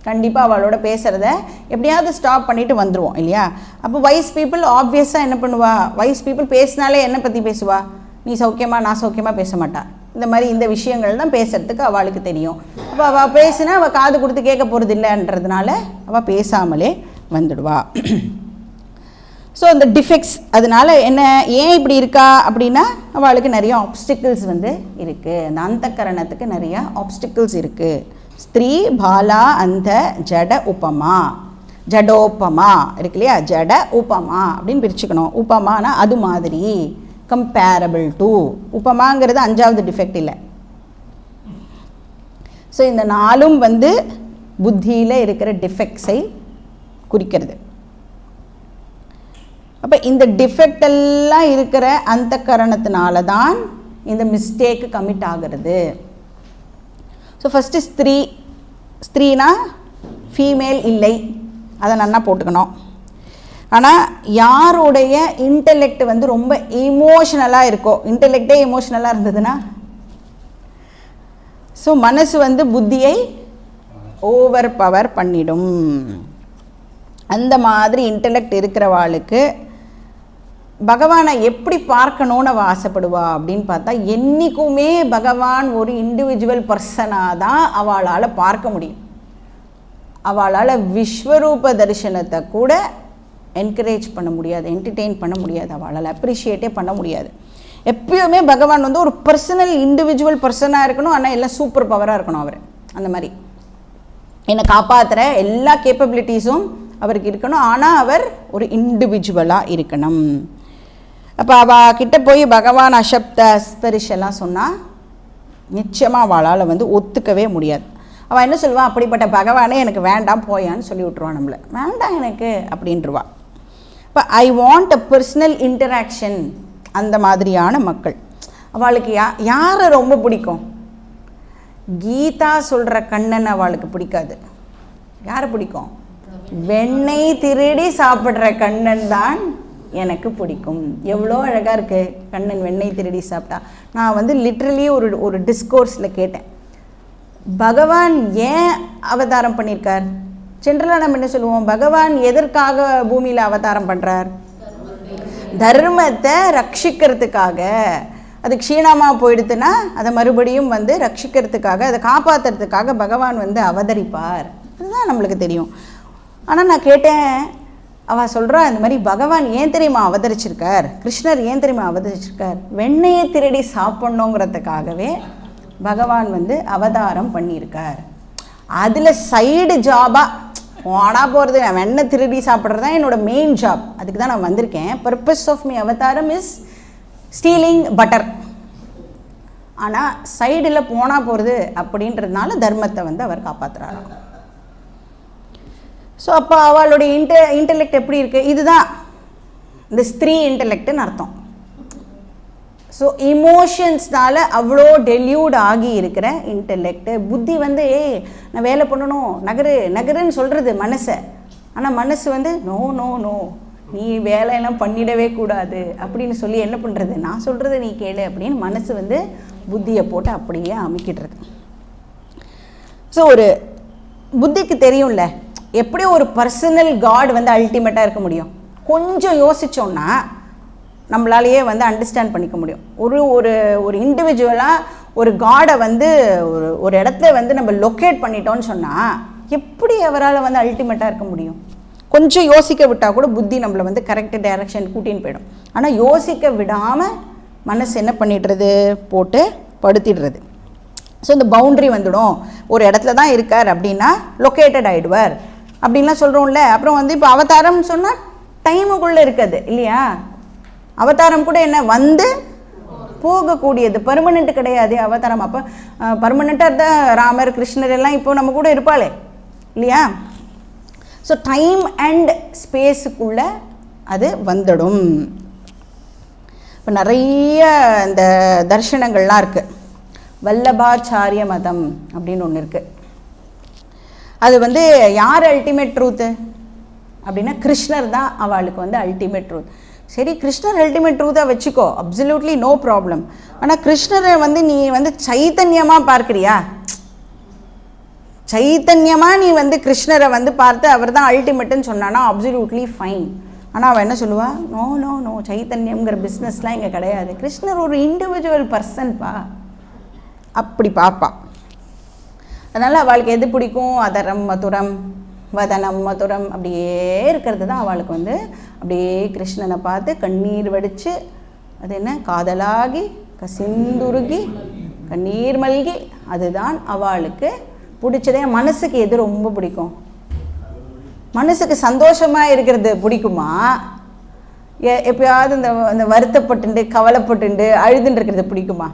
கண்டிப்பாக அவளோட பேசுகிறத எப்படியாவது ஸ்டாப் பண்ணிவிட்டு வந்துடுவோம் இல்லையா? அப்போ வைஸ் பீப்புள் ஆப்வியஸாக என்ன பண்ணுவா? வைஸ் பீப்புள் பேசினாலே என்னை பற்றி பேசுவா? நீ சௌக்கியமாக நான் சௌக்கியமாக பேச மாட்டா. இந்த மாதிரி இந்த விஷயங்கள் தான் பேசுகிறதுக்கு அவளுக்கு தெரியும். அப்போ அவள் பேசினா அவள் காது கொடுத்து கேட்க போகிறது இல்லைன்றதுனால அவள் பேசாமலே வந்துடுவா. ஸோ அந்த டிஃபெக்ட்ஸ் அதனால் என்ன ஏன் இப்படி இருக்கா அப்படின்னா அவளுக்கு நிறைய ஆப்ஸ்டிக்கிள்ஸ் வந்து இருக்குது. அந்த அந்தக்கரணத்துக்கு நிறையா ஆப்ஸ்டிக்கிள்ஸ் இருக்குது. ஸ்திரீ பாலா அந்த ஜட உபமா, ஜடோபமா இருக்கு இல்லையா? ஜட உபமா அப்படின்னு பிரிச்சுக்கணும். உபமானா அது மாதிரி, கம்பேரபிள் டு. உபமாங்கிறது 5வது டிஃபெக்ட் இல்லை. ஸோ இந்த 4ம் வந்து புத்தியில் இருக்கிற டிஃபெக்ட்ஸை குறிக்கிறது. அப்போ இந்த டிஃபெக்ட் எல்லாம் இருக்கிற அந்த காரணத்தினால தான் இந்த மிஸ்டேக்கு கமிட் ஆகிறது. ஸோ ஃபஸ்ட்டு ஸ்திரீ, ஸ்திரீனா ஃபீமேல் இல்லை, அதை நல்லா போட்டுக்கணும். ஆனால் யாருடைய இன்டெலெக்ட் வந்து ரொம்ப இமோஷ்னலாக இருக்கோ, இன்டெலெக்டே இமோஷ்னலாக இருந்ததுன்னா, ஸோ மனசு வந்து புத்தியை ஓவர் பவர் பண்ணிடும். அந்த மாதிரி இன்டெலெக்ட் இருக்கிறவாளுக்கு பகவானை எப்படி பார்க்கணுன்னு அவள் ஆசைப்படுவா அப்படின்னு பார்த்தா, என்றைக்குமே பகவான் ஒரு இண்டிவிஜுவல் பர்சனாக தான் அவளால் பார்க்க முடியும். அவளால் விஸ்வரூப தரிசனத்தை கூட என்கரேஜ் பண்ண முடியாது, என்டர்டெயின் பண்ண முடியாது, அவளால் அப்ரிஷியேட்டே பண்ண முடியாது. எப்பயுமே பகவான் வந்து ஒரு பர்சனல் இண்டிவிஜுவல் பர்சனாக இருக்கணும், ஆனால் எல்லாம் சூப்பர் பவராக இருக்கணும். அவர் அந்த மாதிரி என்னை காப்பாற்றுற எல்லா கேப்பபிலிட்டிஸும் அவருக்கு இருக்கணும், ஆனால் அவர் ஒரு இண்டிவிஜுவலாக இருக்கணும். அப்போ அவள் கிட்ட போய் பகவான் அசப்த ஸ்பரிஷெல்லாம் சொன்னால் நிச்சயமாக அவளால் வந்து ஒத்துக்கவே முடியாது. அவள் என்ன சொல்லுவாள்? அப்படிப்பட்ட பகவானே எனக்கு வேண்டாம் போயான்னு சொல்லி விட்ருவான். நம்மளை வேண்டாம் எனக்கு அப்படின்றவா. இப்போ I want a personal interaction. அந்த மாதிரியான மக்கள் அவளுக்கு யாரை ரொம்ப பிடிக்கும்? கீதா சொல்கிற கண்ணன் அவளுக்கு பிடிக்காது. யாரை பிடிக்கும்? வெண்ணெய் திருடி சாப்பிட்ற கண்ணன் தான் எனக்கு பிடிக்கும். எவ்வளோ அழகாக இருக்குது கண்ணன் வெண்ணெய் திருடி சாப்பிட்டா. நான் வந்து லிட்ரலி ஒரு டிஸ்கோர்ஸில் கேட்டேன், பகவான் ஏன் அவதாரம் பண்ணியிருக்கார்? ஜென்ரலாக நம்ம என்ன சொல்லுவோம்? பகவான் எதற்காக பூமியில் அவதாரம் பண்ணுறார்? தர்மத்தை ரட்சிக்கிறதுக்காக. அது க்ஷீணமாக போயிடுத்துன்னா அதை மறுபடியும் வந்து ரட்சிக்கிறதுக்காக, அதை காப்பாற்றுறதுக்காக பகவான் வந்து அவதரிப்பார். அதுதான் நம்மளுக்கு தெரியும். ஆனால் நான் கேட்டேன், அவள் சொல்கிறா இந்த மாதிரி பகவான் ஏன் தெரியுமா அவதரிச்சிருக்கார், கிருஷ்ணர் ஏன் தெரியுமா அவதரிச்சிருக்கார்? வெண்ணெயை திருடி சாப்பிட்ணுங்கிறதுக்காகவே பகவான் வந்து அவதாரம் பண்ணியிருக்கார். அதில் சைடு ஜாபாக போனா போகிறது, நான் வெண்ணெய் திருடி சாப்பிட்றது தான் என்னோடய மெயின் ஜாப், அதுக்கு தான் நான் வந்திருக்கேன். பர்பஸ் ஆஃப் மை அவதாரம் இஸ் ஸ்டீலிங் பட்டர். ஆனால் சைடில் போனால் போகிறது அப்படின்றதுனால தர்மத்தை வந்து அவர் காப்பாற்றுறாராம். ஸோ அப்போ அவளுடைய இன்டெலெக்ட் எப்படி இருக்குது? இதுதான் இந்த ஸ்திரீ இன்டெலெக்ட்னு அர்த்தம். ஸோ இமோஷன்ஸ்னால் அவ்வளோ டெல்யூட் ஆகி இருக்கிற இன்டெலெக்ட். புத்தி வந்து நான் வேலை பண்ணணும், நகருன்னு சொல்கிறது மனசை. ஆனால் மனசு வந்து நோ நோ நோ, நீ வேலையெல்லாம் பண்ணிடவே கூடாது அப்படின்னு சொல்லி என்ன பண்ணுறது, நான் சொல்கிறது நீ கேளு அப்படின்னு மனசு வந்து புத்தியை போட்டு அப்படியே அமைக்கிடுறது. ஸோ ஒரு புத்திக்கு தெரியும்ல எப்படி ஒரு பர்சனல் காட் வந்து அல்டிமேட்டாக இருக்க முடியும். கொஞ்சம் யோசித்தோன்னா நம்மளாலேயே வந்து அண்டர்ஸ்டாண்ட் பண்ணிக்க முடியும். ஒரு ஒரு ஒரு இண்டிவிஜுவலாக ஒரு காடை வந்து ஒரு இடத்துல வந்து நம்ம லொக்கேட் பண்ணிட்டோன்னு சொன்னால் எப்படி அவரால் வந்து அல்டிமேட்டாக இருக்க முடியும். கொஞ்சம் யோசிக்க விட்டால் கூட புத்தி நம்மளை வந்து கரெக்ட் டைரக்ஷன் கூட்டின்னு போயிடும். ஆனால் யோசிக்க விடாமல் மனசு என்ன பண்ணிடுறது, போட்டு படுத்திடுறது. ஸோ இந்த பவுண்ட்ரி வந்துடும், ஒரு இடத்துல தான் இருக்கார் அப்படின்னா லொக்கேட்டட் ஆகிடுவார் அப்படின்லாம் சொல்கிறோம்ல. அப்புறம் வந்து இப்போ அவதாரம்னு சொன்னால் டைமுக்குள்ளே இருக்காது இல்லையா. அவதாரம் கூட என்ன வந்து போகக்கூடியது, பர்மனெண்ட் கிடையாது அவதாரம். அப்போ பர்மனெண்ட்டாக இருந்தால் ராமர் கிருஷ்ணர் எல்லாம் இப்போ நம்ம கூட இருப்பாளே இல்லையா. ஸோ டைம் அண்ட் ஸ்பேஸுக்குள்ளே அது வந்துடும். இப்போ நிறைய இந்த தர்ஷனங்கள்லாம் இருக்குது. வல்லபாச்சாரிய மதம் அப்படின்னு ஒன்று இருக்குது. அது வந்து யார் அல்டிமேட் ட்ரூத்து அப்படின்னா கிருஷ்ணர் தான் அவளுக்கு வந்து அல்டிமேட் ட்ரூத். சரி, கிருஷ்ணர் அல்டிமேட் ட்ரூத்தாக வச்சுக்கோ, அப்சல்யூட்லி நோ ப்ராப்ளம். ஆனால் கிருஷ்ணரை வந்து நீ வந்து சைத்தன்யமாக பார்க்குறியா, சைத்தன்யமாக நீ வந்து கிருஷ்ணரை வந்து பார்த்து அவர் தான் அல்டிமேட்டுன்னு சொன்னான்னா அப்சல்யூட்லி ஃபைன். ஆனால் அவள் என்ன சொல்லுவா, நோ நோ நோ, சைத்தன்யங்கிற பிஸ்னஸ்லாம் இங்கே கிடையாது, கிருஷ்ணர் ஒரு இண்டிவிஜுவல் பர்சன்ப்பா அப்படி பாப்பா. அதனால் அவளுக்கு எது பிடிக்கும், அதரம் மதுரம் வதனம் மதுரம் அப்படியே இருக்கிறது தான் அவளுக்கு வந்து அப்படியே கிருஷ்ணனை பார்த்து கண்ணீர் வடித்து அது என்ன காதலாகி கசிந்துருகி கண்ணீர் மல்கி அதுதான் அவளுக்கு பிடிச்சதே. மனசுக்கு எது ரொம்ப பிடிக்கும், மனசுக்கு சந்தோஷமாக இருக்கிறது பிடிக்குமா, எப்பயாவது இந்த வருத்தப்பட்டு கவலைப்பட்டு அழுதுன்னு இருக்கிறது பிடிக்குமா,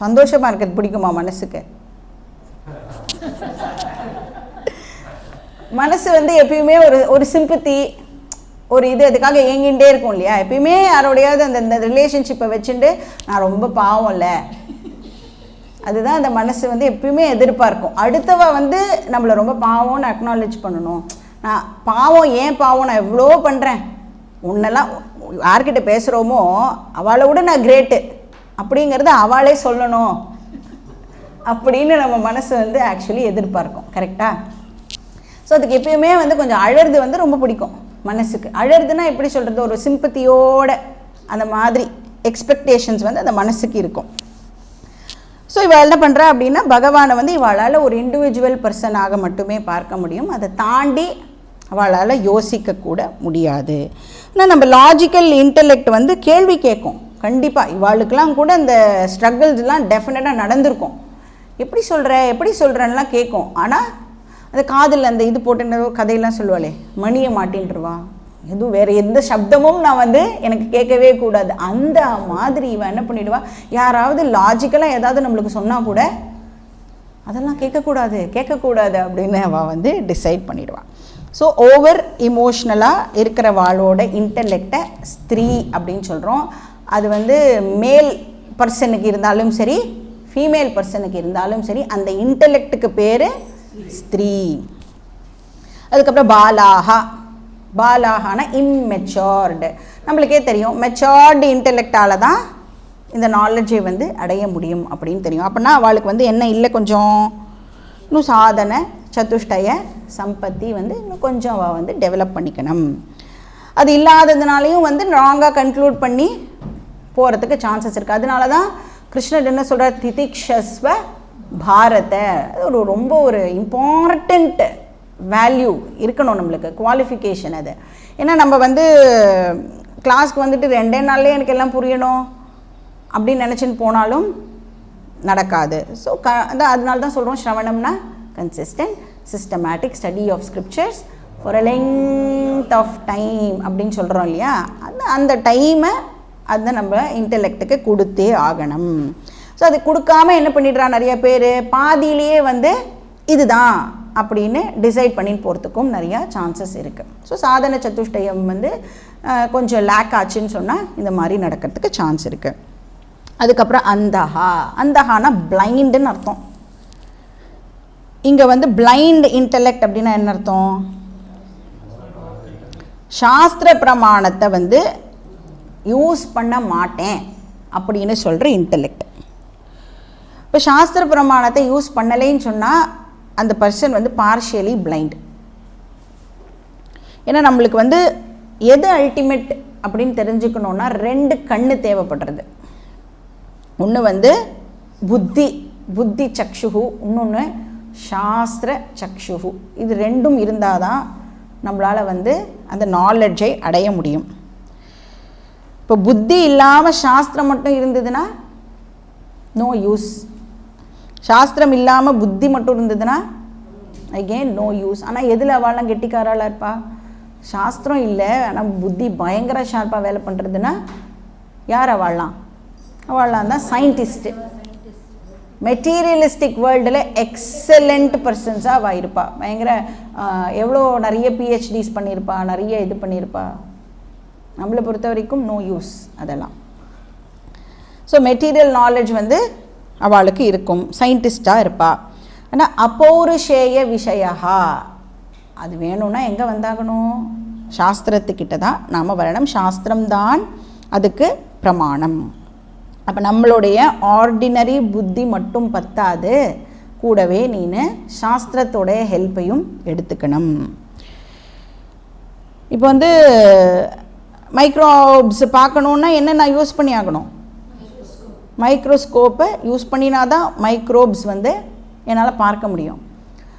சந்தோஷமாக இருக்கிறது பிடிக்குமா மனசுக்கு. மனசு வந்து எப்பயுமே ஒரு சிம்பத்தி ஒரு இது அதுக்காக ஏங்கிகிட்டே இருக்கும் இல்லையா. எப்பயுமே யாரோடையாவது அந்த ரிலேஷன்ஷிப்பை வச்சுட்டு நான் ரொம்ப பாவம் இல்லை, அதுதான் அந்த மனசு வந்து எப்பயுமே எதிர்பார்க்கும். அடுத்தவ வந்து நம்மளை ரொம்ப பாவம்னு அக்னாலேஜ் பண்ணணும். நான் பாவம், ஏன் பாவம், நான் எவ்வளோ பண்ணுறேன், உன்னெல்லாம் யார்கிட்ட பேசுகிறோமோ அவளை விட நான் கிரேட்டு அப்படிங்கிறது அவளே சொல்லணும் அப்படின்னு நம்ம மனசு வந்து ஆக்சுவலி எதிர்பார்க்கும். கரெக்டாக. ஸோ அதுக்கு எப்பயுமே வந்து கொஞ்சம் அழறது வந்து ரொம்ப பிடிக்கும் மனசுக்கு. அழறதுன்னா எப்படி சொல்கிறது, ஒரு சிம்பத்தியோட அந்த மாதிரி எக்ஸ்பெக்டேஷன்ஸ் வந்து அந்த மனசுக்கு இருக்கும். ஸோ இவள் என்ன பண்ணுறா அப்படின்னா பகவானை வந்து இவளால் ஒரு இண்டிவிஜுவல் பர்சனாக மட்டுமே பார்க்க முடியும், அதை தாண்டி அவளால் யோசிக்கக்கூட முடியாது. ஆனால் நம்ம லாஜிக்கல் இன்டெலெக்ட் வந்து கேள்வி கேட்கும். கண்டிப்பாக இவாளுக்கெல்லாம் கூட இந்த ஸ்ட்ரகிள்ஸ்லாம் டெஃபினட்டாக நடந்திருக்கும். எப்படி சொல்கிறேன்லாம் கேட்கும். ஆனால் அந்த காதில் அந்த இது போட்டு கதையெல்லாம் சொல்லுவாளே, மணியை மாட்டின்ட்டுருவா, எதுவும் வேறு எந்த சப்தமும் நான் வந்து எனக்கு கேட்கவே கூடாது, அந்த மாதிரி இவன் என்ன பண்ணிவிடுவா, யாராவது லாஜிக்கலாக ஏதாவது நம்மளுக்கு சொன்னால் கூட அதெல்லாம் கேட்கக்கூடாது அப்படின்னு அவள் வந்து டிசைட் பண்ணிவிடுவான். ஸோ ஓவர் இமோஷ்னலாக இருக்கிற வாளோட இன்டெலெக்டை ஸ்திரீ அப்படின்னு சொல்கிறோம். அது வந்து மேல் பர்சனுக்கு இருந்தாலும் சரி ஃபீமேல் பர்சனுக்கு இருந்தாலும் சரி அந்த இன்டெலெக்டுக்கு பேர் ஸ்திரீ. அதுக்கப்புறம் பாலாகானா இம்மெச்சோர்டு. நம்மளுக்கே தெரியும் மெச்சோர்டு இன்டெலெக்டால் தான் இந்த நாலேஜை வந்து அடைய முடியும் அப்படின்னு தெரியும். அப்படின்னா அவளுக்கு வந்து என்ன இல்லை, கொஞ்சம் இன்னும் சாதனை சதுஷ்டய சம்பத்தி வந்து இன்னும் கொஞ்சம் அவள் வந்து டெவலப் பண்ணிக்கணும். அது இல்லாததுனாலையும் வந்து ராங்காக கன்க்ளூட் பண்ணி போகிறதுக்கு சான்சஸ் இருக்குது. அதனால தான் கிருஷ்ணர் என்ன சொல்கிறார், திதிக்ஷஸ்வ பாரத. அது ரொம்ப ஒரு இம்பார்ட்டண்ட் வேல்யூ இருக்கணும் நம்மளுக்கு, குவாலிஃபிகேஷன் அது. ஏன்னா நம்ம வந்து கிளாஸ்க்கு வந்துட்டு 2 நாள்லேயே எனக்கு எல்லாம் புரியணும் அப்படின்னு நினச்சின்னு போனாலும் நடக்காது. ஸோ அதனால தான் சொல்கிறோம் ஸ்ரவணம்னா consistent systematic study of scriptures for a length of time அப்படின்னு சொல்கிறோம் இல்லையா. அந்த டைமை அதை நம்ம இன்டெலெக்டுக்கு கொடுத்தே ஆகணும். ஸோ அது கொடுக்காம என்ன பண்ணிடுறா நிறைய பேர், பாதியிலேயே வந்து இதுதான் அப்படின்னு டிசைட் பண்ணின்னு போகிறதுக்கும் நிறையா சான்சஸ் இருக்குது. ஸோ சாதன சதுஷ்டயம் வந்து கொஞ்சம் லேக் ஆச்சுன்னு சொன்னால் இந்த மாதிரி நடக்கிறதுக்கு சான்ஸ் இருக்குது. அதுக்கப்புறம் அந்தஹானா பிளைண்டுன்னு அர்த்தம். இங்கே வந்து பிளைண்ட் இன்டெலெக்ட் அப்படின்னா என்ன அர்த்தம்? சாஸ்திர பிரமாணத்தை வந்து யூஸ் பண்ண மாட்டேன் அப்படின்னு சொல்கிற இன்டெலெக்ட். இப்போ சாஸ்திர பிரமாணத்தை யூஸ் பண்ணலைன்னு சொன்னால் அந்த பர்சன் வந்து பார்ஷியலி பிளைண்ட். ஏன்னா நம்மளுக்கு வந்து எது அல்டிமேட் அப்படின்னு தெரிஞ்சுக்கணுன்னா 2 கண்ணு தேவைப்படுறது. ஒன்று வந்து புத்தி சக்ஷுகு, இன்னொன்று சாஸ்திர சக்ஷுகு. இது 2ம் இருந்தால் தான் நம்மளால் வந்து அந்த நாலெட்ஜை அடைய முடியும். இப்போ புத்தி இல்லாமல் சாஸ்திரம் மட்டும் இருந்ததுன்னா நோ யூஸ். சாஸ்திரம் இல்லாமல் புத்தி மட்டும் இருந்ததுன்னா அகெயின் நோ யூஸ். ஆனால் எதில் அவள்லாம் கெட்டிக்காராளாக இருப்பா? சாஸ்திரம் இல்லை ஆனால் புத்தி பயங்கர ஷார்ப்பாக வேலை பண்ணுறதுன்னா யார் அவள்லாம்? அவள்லாம் தான் சயின்டிஸ்ட்டு. மெட்டீரியலிஸ்டிக் வேர்ல்டில் எக்ஸலண்ட் பர்சன்ஸாக அவள் இருப்பா. பயங்கர எவ்வளோ நிறைய பிஹெச்டிஸ் பண்ணியிருப்பா, நிறைய இது பண்ணியிருப்பா. நம்மளை பொறுத்த வரைக்கும் நோ யூஸ் அதெல்லாம். ஸோ மெட்டீரியல் நாலேஜ் வந்து அவளுக்கு இருக்கும், சயின்டிஸ்டாக இருப்பா. ஆனால் அப்பௌருஷேய விஷயா அது வேணும்னா எங்கே வந்தாகணும்? சாஸ்திரத்துக்கிட்ட தான் நாம் வரணும். சாஸ்திரம்தான் அதுக்கு பிரமாணம். அப்போ நம்மளுடைய ஆர்டினரி புத்தி மட்டும் பத்தாது, கூடவே நீ சாஸ்திரத்தோடைய ஹெல்ப்பையும் எடுத்துக்கணும். இப்போ வந்து மைக்ரோப்ஸ் பார்க்கணுன்னா என்ன நான் யூஸ் பண்ணி ஆகணும்? மைக்ரோஸ்கோப்பை யூஸ் பண்ணினா தான் மைக்ரோப்ஸ் வந்து என்னால் பார்க்க முடியும்.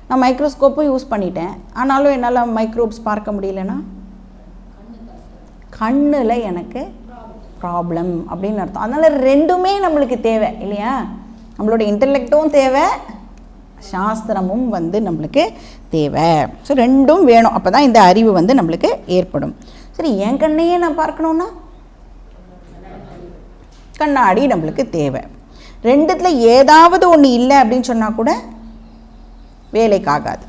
நான் மைக்ரோஸ்கோப்பும் யூஸ் பண்ணிட்டேன், ஆனாலும் என்னால் மைக்ரோப்ஸ் பார்க்க முடியலன்னா கண்ணில் எனக்கு ப்ராப்ளம் அப்படின்னு அர்த்தம். அதனால் 2மே நம்மளுக்கு தேவை இல்லையா? நம்மளோட இன்டெலெக்டும் தேவை, சாஸ்திரமும் வந்து நம்மளுக்கு தேவை. ஸோ 2ம் வேணும், அப்போ தான் இந்த அறிவு வந்து நம்மளுக்கு ஏற்படும். சரி, என் கண்ணையே நான் பார்க்கணுன்னா கண்ணாடி நம்மளுக்கு தேவை. 2த்தில் ஏதாவது ஒன்று இல்லை அப்படின்னு சொன்னால் கூட வேலைக்காகாது.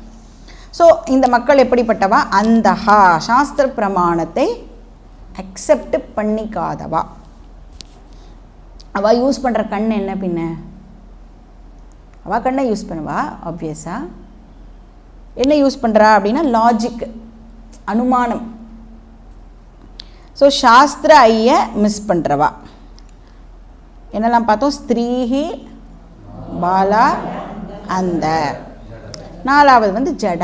ஸோ இந்த மக்கள் எப்படிப்பட்டவா? அந்தஹா சாஸ்திர பிரமாணத்தை அக்செப்ட் பண்ணிக்காதவா. அவள் யூஸ் பண்ணுற கண் என்ன? பின்ன அவள் கண்ணை யூஸ் பண்ணுவா ஆப்வியஸாக. என்ன யூஸ் பண்ணுறா அப்படின்னா லாஜிக், அனுமானம். ஸோ சாஸ்திர ஐய மிஸ் பண்ணுறவா. என்னெல்லாம் பார்த்தோம்? ஸ்திரீஹி, பாலா, அந்த. 4வது வந்து ஜட.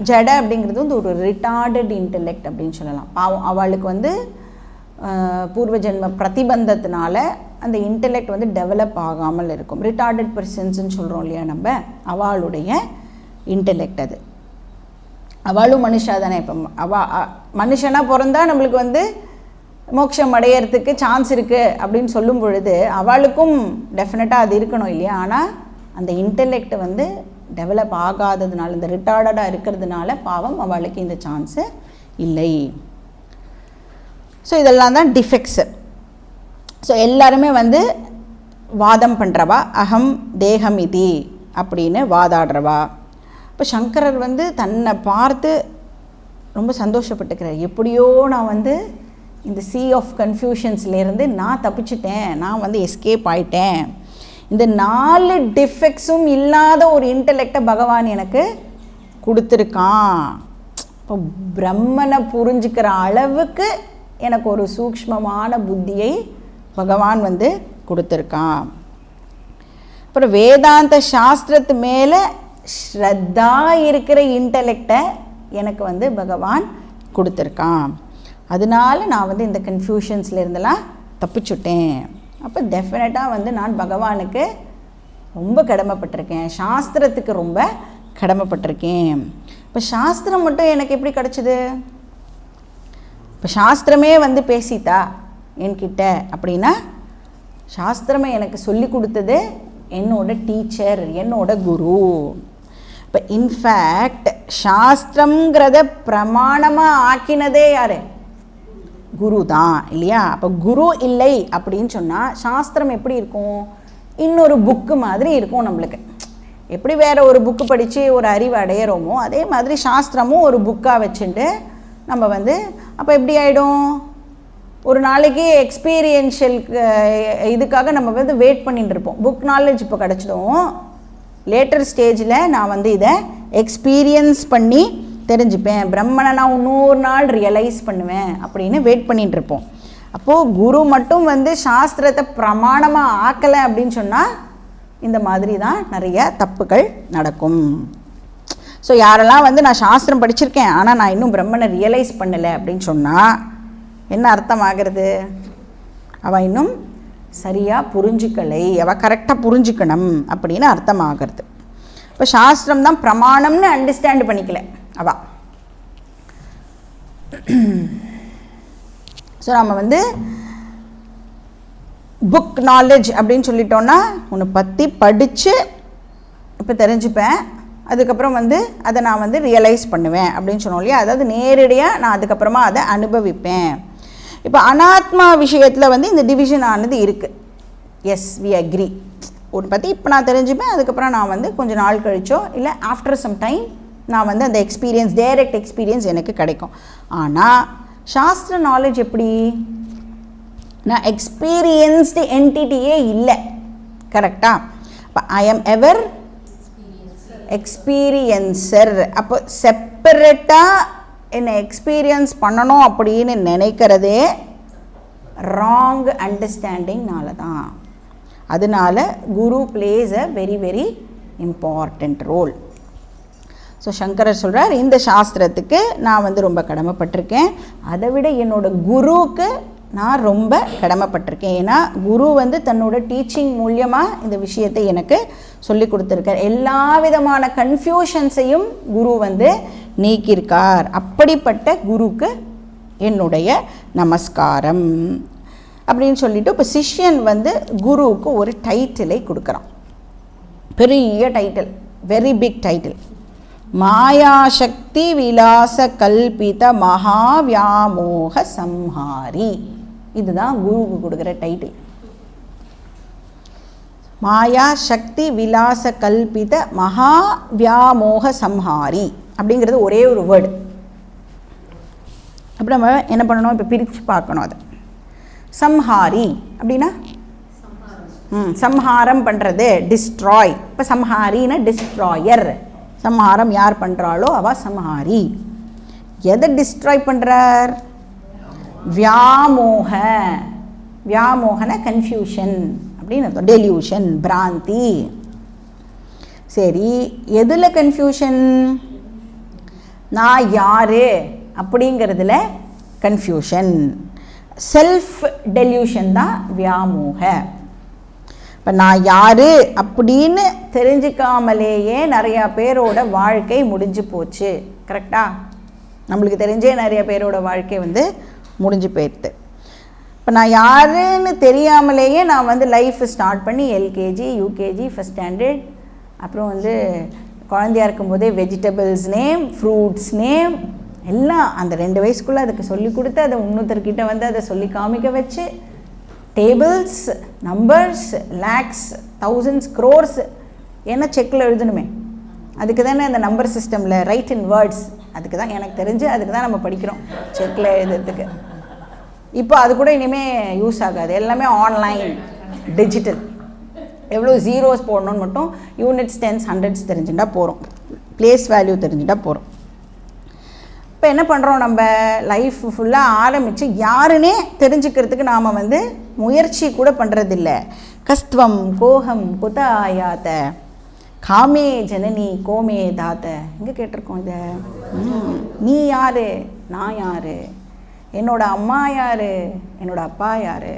ஜட அப்படிங்கிறது வந்து ஒரு ரிட்டார்டட் இன்டெலெக்ட் அப்படின்னு சொல்லலாம். பாவம், அவளுக்கு வந்து பூர்வ ஜென்ம பிரதிபந்தத்தினால அந்த இன்டெலெக்ட் வந்து டெவலப் ஆகாமல் இருக்கும். ரிட்டார்டட் பர்சன்ஸ்ன்னு சொல்கிறோம் இல்லையா நம்ம, அவளுடைய இன்டெலெக்ட் அது. அவளும் மனுஷா தானே. இப்போ மனுஷனாக பிறந்தா நம்மளுக்கு வந்து மோட்சம் அடையிறதுக்கு சான்ஸ் இருக்குது அப்படின்னு சொல்லும் பொழுது அவளுக்கும் டெஃபினட்டாக அது இருக்கணும் இல்லையா? ஆனால் அந்த இன்டெலெக்ட் வந்து டெவலப் ஆகாததுனால, இந்த ரிட்டார்டடாக இருக்கிறதுனால பாவம் அவளுக்கு இந்த சான்ஸு இல்லை. ஸோ இதெல்லாம் தான் டிஃபெக்ட்ஸு. ஸோ எல்லாருமே வந்து வாதம் பண்ணுறவா, அகம் தேகம் இதி அப்படின்னு வாதாடுறவா. இப்போ சங்கரர் வந்து தன்னை பார்த்து ரொம்ப சந்தோஷப்பட்டுக்கிறார். எப்படியோ நான் வந்து இந்த சீ ஆஃப் கன்ஃபியூஷன்ஸ்லேருந்து நான் தப்பிச்சிட்டேன், நான் வந்து எஸ்கேப் ஆயிட்டேன். இந்த 4 டிஃபெக்ட்ஸும் இல்லாத ஒரு இன்டெலெக்டை பகவான் எனக்கு கொடுத்துருக்கான். இப்போ பிரம்மனை புரிஞ்சுக்கிற அளவுக்கு எனக்கு ஒரு சூக்ஷ்மமான புத்தியை பகவான் வந்து கொடுத்துருக்கான். அப்புறம் வேதாந்த சாஸ்திரத்து மேலே ஸ்ரத்தா இருக்கிற இன்டெலெக்டை எனக்கு வந்து பகவான் கொடுத்துருக்கான். அதனால நான் வந்து இந்த கன்ஃபியூஷன்ஸ்லேருந்தெல்லாம் தப்பிச்சுட்டேன். அப்போ டெஃபினட்டாக வந்து நான் பகவானுக்கு ரொம்ப கடமைப்பட்டிருக்கேன், சாஸ்திரத்துக்கு ரொம்ப கடமைப்பட்டிருக்கேன். இப்போ சாஸ்திரம் மட்டும் எனக்கு எப்படி கிடச்சிது? இப்போ சாஸ்திரமே வந்து பேசித்தா என்கிட்ட அப்படின்னா, சாஸ்திரமே எனக்கு சொல்லி கொடுத்தது என்னோட டீச்சர், என்னோட குரு. இப்போ இன்ஃபேக்ட் சாஸ்திரங்கிறத பிரமாணமாக ஆக்கினதே யார்? குரு தான் இல்லையா? அப்போ குரு இல்லை அப்படின்னு சொன்னால் சாஸ்திரம் எப்படி இருக்கும்? இன்னொரு புக்கு மாதிரி இருக்கும் நம்மளுக்கு. எப்படி வேறு ஒரு புக்கு படித்து ஒரு அறிவு அடையிறோமோ அதே மாதிரி சாஸ்திரமும் ஒரு புக்காக வச்சுட்டு நம்ம வந்து அப்போ எப்படி ஆகிடும்? ஒரு நாளைக்கு எக்ஸ்பீரியன்ஷியல் இதுக்காக நம்ம வந்து வெயிட் பண்ணிட்டு இருப்போம். புக் நாலேஜ் இப்போ கிடச்சிடும், லேட்டர் ஸ்டேஜில் நான் வந்து இதை எக்ஸ்பீரியன்ஸ் பண்ணி தெரிஞ்சுப்பேன், பிரம்மனை நான் இன்னொரு நாள் ரியலைஸ் பண்ணுவேன் அப்படின்னு வெயிட் பண்ணிகிட்டு இருப்போம். அப்போது குரு மட்டும் வந்து சாஸ்திரத்தை பிரமாணமாக ஆக்கலை அப்படின்னு சொன்னால் இந்த மாதிரி தான் நிறைய தப்புகள் நடக்கும். ஸோ யாரெல்லாம் வந்து நான் சாஸ்திரம் படிச்சிருக்கேன் ஆனால் நான் இன்னும் பிரம்மனை ரியலைஸ் பண்ணலை அப்படின்னு சொன்னால் என்ன அர்த்தம் ஆகிறது? அவள் இன்னும் சரியாக புரிஞ்சுக்கலை, அவள் கரெக்டாக புரிஞ்சுக்கணும் அப்படின்னு அர்த்தம் ஆகிறது. இப்போ சாஸ்திரம் தான் பிரமாணம்னு அண்டர்ஸ்டாண்ட் பண்ணிக்கல அவள். ஸோ நம்ம வந்து புக் நாலேஜ் அப்படின்னு சொல்லிட்டோன்னா உன்னை பற்றி படித்து இப்போ தெரிஞ்சுப்பேன், அதுக்கப்புறம் வந்து அதை நான் வந்து ரியலைஸ் பண்ணுவேன் அப்படின்னு சொன்னோம் இல்லையா. அதாவது நேரடியாக நான் அதுக்கப்புறமா அதை அனுபவிப்பேன். இப்போ அனாத்மா விஷயத்தில் வந்து இந்த டிவிஷன் ஆனது இருக்குது. Yes, we agree. ஒன்று பற்றி இப்போ நான் தெரிஞ்சுப்பேன், அதுக்கப்புறம் நான் வந்து கொஞ்சம் நாள் கழிச்சோ இல்லை ஆஃப்டர் சம் டைம் நான் வந்து அந்த எக்ஸ்பீரியன்ஸ், டைரக்ட் எக்ஸ்பீரியன்ஸ் எனக்கு கிடைக்கும். ஆனால் சாஸ்திர நாலேஜ் எப்படி? நான் எக்ஸ்பீரியன்ஸ்டு என்டிட்டியே இல்லை, கரெக்டாக? அப்போ ஐ எம் எவர் எக்ஸ்பீரியன்சர். அப்போ செப்பரேட்டாக என்னை எக்ஸ்பீரியன்ஸ் பண்ணணும் அப்படின்னு நினைக்கிறதே ராங் அண்டர்ஸ்டாண்டிங்னால தான். அதனால guru plays a very very important role. So சங்கரர் சொல்கிறார், இந்த சாஸ்திரத்துக்கு நான் வந்து ரொம்ப கடமைப்பட்டிருக்கேன், அதை விட என்னோட குருவுக்கு நான் ரொம்ப கடமைப்பட்டிருக்கேன். ஏன்னா குரு வந்து தன்னோட டீச்சிங் மூலியமாக இந்த விஷயத்தை எனக்கு சொல்லி கொடுத்துருக்கார். எல்லா விதமான கன்ஃபியூஷன்ஸையும் குரு வந்து நீக்கியிருக்கார். அப்படிப்பட்ட குருக்கு என்னுடைய நமஸ்காரம் அப்படின்னு சொல்லிட்டு இப்போ சிஷ்யன் வந்து குருவுக்கு ஒரு டைட்டிலை கொடுக்குறான். பெரிய title, very big title. Mayashakti விலாச கல்பித மகாவியாமோக சம்ஹாரி. இதுதான் குருவுக்கு கொடுக்குற டைட்டில். மாயா சக்தி விலாச கல்பித மகாவியாமோக சம்ஹாரி அப்படிங்கிறது ஒரே ஒரு வேர்டு. அப்படி நம்ம என்ன பண்ணணும், இப்போ பிரித்து பார்க்கணும். அதை சம்ஹாரி அப்படின்னா சம்ஹாரம் பண்ணுறது, டிஸ்ட்ராய். இப்போ சம்ஹாரின்னா டிஸ்ட்ராயர். சம்ஹாரம் யார் பண்ணுறாளோ அவள் சம்ஹாரி. எதை டிஸ்ட்ராய் பண்ணுறார்? வியாமோக. வியாமோகன கன்ஃபியூஷன் அப்படின்னு அர்த்தம், டெலியூஷன், பிராந்தி. சரி, எதில் கன்ஃபியூஷன்? நான் யார் அப்படிங்கிறதுல கன்ஃபியூஷன். செல்ஃப் டெலியூஷன் தான் வியாமோக. இப்போ நான் யார் அப்படின்னு தெரிஞ்சிக்காமலேயே நிறையா பேரோட வாழ்க்கை முடிஞ்சு போச்சு, கரெக்டாக? நம்மளுக்கு தெரிஞ்சே நிறைய பேரோட வாழ்க்கை வந்து முடிஞ்சு போயிடுது. இப்போ நான் யாருன்னு தெரியாமலேயே நான் வந்து லைஃப் ஸ்டார்ட் பண்ணி எல்கேஜி, யூகேஜி, ஃபஸ்ட் ஸ்டாண்டர்ட், அப்புறம் வந்து குழந்தையாக இருக்கும்போதே வெஜிடபிள்ஸ் நேம், ஃப்ரூட்ஸ் நேம் எல்லாம் அந்த 2 வயசுக்குள்ளே அதுக்கு சொல்லி கொடுத்து அதை இன்னொருத்தர்கிட்ட வந்து அதை சொல்லி காமிக்க வச்சு tables, numbers, lakhs, thousands, crores ஏன்னா செக்கில் எழுதணுமே. அதுக்கு தானே இந்த நம்பர் சிஸ்டமில் ரைட் இன் வேர்ட்ஸ், அதுக்கு தான் எனக்கு தெரிஞ்சு அதுக்கு தான் நம்ம படிக்கிறோம் செக்கில் எழுதுறதுக்கு. இப்போ அது கூட இனிமேல் யூஸ் ஆகாது, எல்லாமே ஆன்லைன், டிஜிட்டல். எவ்வளோ ஜீரோஸ் போடணுன்னு மட்டும் யூனிட்ஸ், டென்ஸ், ஹண்ட்ரட்ஸ் தெரிஞ்சுட்டா போகிறோம், பிளேஸ் வேல்யூ தெரிஞ்சுட்டா போகிறோம். இப்போ என்ன பண்ணுறோம், நம்ம லைஃப் ஃபுல்லாக ஆரம்பித்து யாருன்னே தெரிஞ்சுக்கிறதுக்கு நாம் வந்து முயற்சி கூட பண்ணுறதில்ல. கஸ்துவம் கோஹம் குத ஆயாத காமே ஜனனி கோமே தாத்த, எங்கே கேட்டிருக்கோம் இதை? நீ யார், நான் யார், என்னோட அம்மா யார், என்னோட அப்பா யார்,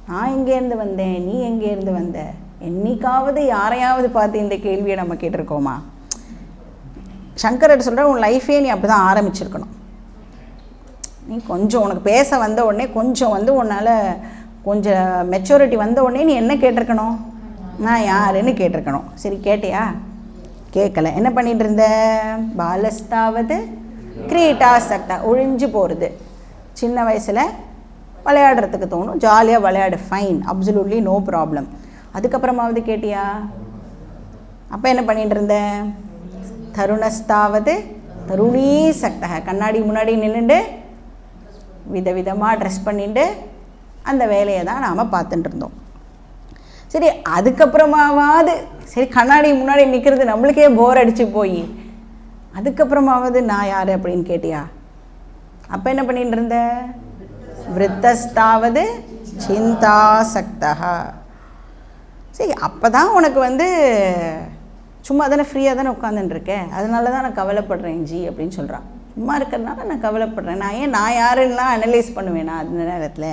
நான் எங்கேருந்து வந்தேன், நீ எங்கேருந்து வந்த, என்னைக்காவது யாரையாவது பார்த்து இந்த கேள்வியை நம்ம கேட்டிருக்கோமா? சங்கரர் சொல்கிற உன் லைஃபே நீ அப்படி தான் ஆரம்பிச்சிருக்கணும். நீ கொஞ்சம் உனக்கு பேச வந்த உடனே கொஞ்சம் வந்து உன்னால் கொஞ்சம் மெச்சூரிட்டி வந்த உடனே நீ என்ன கேட்டிருக்கணும்? நான் யாருன்னு கேட்டிருக்கணும். சரி, கேட்டியா? கேட்கல. என்ன பண்ணிகிட்டு இருந்த? பாலஸ்தாவது கிரீட்டா சக்தா, ஒழிஞ்சு போகிறது. சின்ன வயசில் விளையாடுறதுக்கு தோணும், ஜாலியாக விளையாடு, ஃபைன், அப்சல்யூட்லி நோ ப்ராப்ளம். அதுக்கப்புறமாவது கேட்டியா? அப்போ என்ன பண்ணிகிட்டு இருந்த? தருணஸ்தாவது தருணீ சக்தக, கண்ணாடி முன்னாடி நின்றுட்டு விதவிதமாக ட்ரெஸ் பண்ணிட்டு அந்த வேலையை தான் நாம் பார்த்துட்டு இருந்தோம். சரி அதுக்கப்புறமாவது சரி கண்ணாடி முன்னாடி நிற்கிறது நம்மளுக்கே போர் அடித்து போய் அதுக்கப்புறமாவது நான் யார் அப்படின்னு கேட்டியா? அப்போ என்ன பண்ணிட்டு இருந்த? விருத்தஸ்தாவது சிந்தாசக்தா. சரி அப்போ தான் உனக்கு வந்து சும்மா தானே ஃப்ரீயாக தானே உட்காந்துட்டுருக்கேன், அதனால தான் நான் கவலைப்படுறேன் ஜி அப்படின்னு சொல்கிறான். சும்மா இருக்கிறதுனால நான் கவலைப்படுறேன். நான் யாருன்னெலாம் அனலைஸ் பண்ணுவேனா அந்த நேரத்தில்?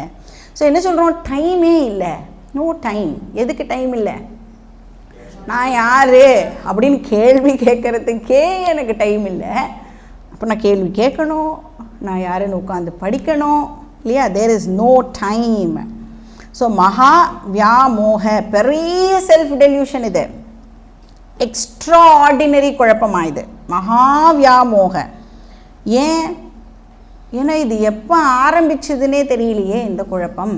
ஸோ என்ன சொல்கிறோம்? டைமே இல்லை, நோ டைம். எதுக்கு டைம் இல்லை? நான் யார் அப்படின்னு கேள்வி கேட்குறதுக்கே எனக்கு டைம் இல்லை. அப்போ நான் கேள்வி கேட்கணும், நான் யாருன்னு உட்காந்து படிக்கணும் இல்லையா? There is no time. So மகா வியாமோக, பெரிய செல்ஃப் டெல்யூஷன் இது, எக்ஸ்ட்ரா ஆர்டினரி குழப்பமா இது மகா வியாமோக. ஏன்னா இது எப்போ ஆரம்பிச்சதுன்னே தெரியலையே இந்த குழப்பம்.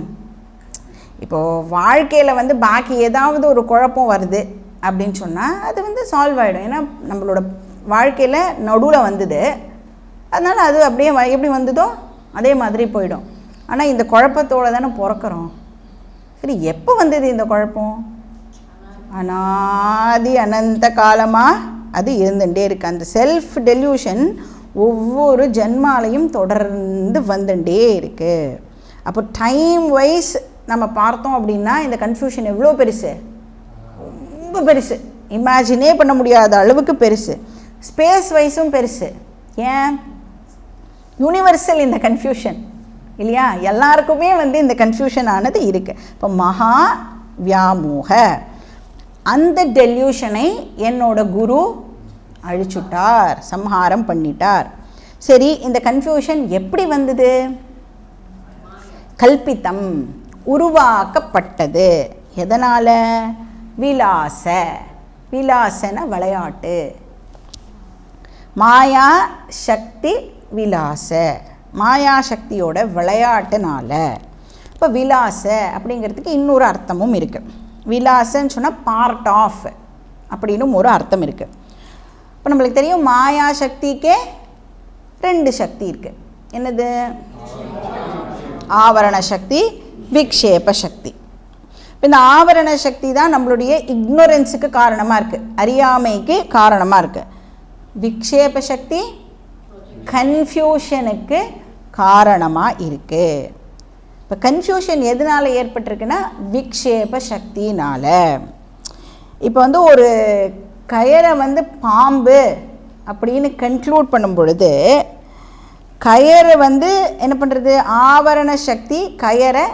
இப்போது வாழ்க்கையில் வந்து பாக்கி ஏதாவது ஒரு குழப்பம் வருது அப்படின்னு சொன்னால் அது வந்து சால்வ் ஆகிடும். ஏன்னா நம்மளோட வாழ்க்கையில் நடுவில் வந்தது, அதனால் அது அப்படியே எப்படி வந்ததோ அதே மாதிரி போயிடும். ஆனால் இந்த குழப்பத்தோடு தானே பிறக்கிறோம். சரி எப்போ வந்தது இந்த குழப்பம்? அனாதி அனந்த காலமாக அது இருந்துகிட்டே இருக்குது. அந்த செல்ஃப் டெல்யூஷன் ஒவ்வொரு ஜென்மாலையும் தொடர்ந்து வந்துட்டே இருக்குது. அப்போ டைம் வைஸ் நம்ம பார்த்தோம் அப்படின்னா இந்த கன்ஃபியூஷன் எவ்வளோ பெருசு, ரொம்ப பெருசு, இமேஜினே பண்ண முடியாத அளவுக்கு பெருசு. ஸ்பேஸ் வைஸும் பெருசு. ஏன்? யூனிவர்சல் இந்த கன்ஃபியூஷன் இல்லையா? எல்லாருக்குமே வந்து இந்த கன்ஃபியூஷன் ஆனது இருக்குது. இப்போ மகா வியாமோக, அந்த டெல்யூஷனை என்னோட குரு அழிச்சுட்டார், சம்ஹாரம் பண்ணிட்டார். சரி இந்த கன்ஃபியூஷன் எப்படி வந்தது? கல்பித்தம், உருவாக்கப்பட்டது. எதனால்? விலாச, விலாசன விளையாட்டு, மாயா சக்தி விலாச, மாயா சக்தியோட விளையாட்டுனால. இப்போ விலாச அப்படிங்கிறதுக்கு இன்னொரு அர்த்தமும் இருக்குது. விலாசன்னு சொன்னால் பார்ட் ஆஃப் அப்படின்னு ஒரு அர்த்தம் இருக்குது. இப்போ நம்மளுக்கு தெரியும் மாயா சக்திக்கே 2 சக்தி இருக்குது. என்னது? ஆவரண சக்தி, விக்ஷேப சக்தி. இந்த ஆவரண சக்தி தான் நம்மளுடைய இக்னோரன்ஸுக்கு காரணமாக இருக்குது, அறியாமைக்கு காரணமாக இருக்குது. விக்ஷேப சக்தி கன்ஃபியூஷனுக்கு காரணமாக இருக்குது. இப்போ கன்ஃபியூஷன் எதனால் ஏற்பட்டிருக்குன்னா விக்ஷேப சக்தினால். இப்போ வந்து ஒரு கயரை வந்து பாம்பு அப்படின்னு கன்க்ளூட் பண்ணும் பொழுது கயரை வந்து என்ன பண்ணுறது? ஆவரண சக்தி கயரை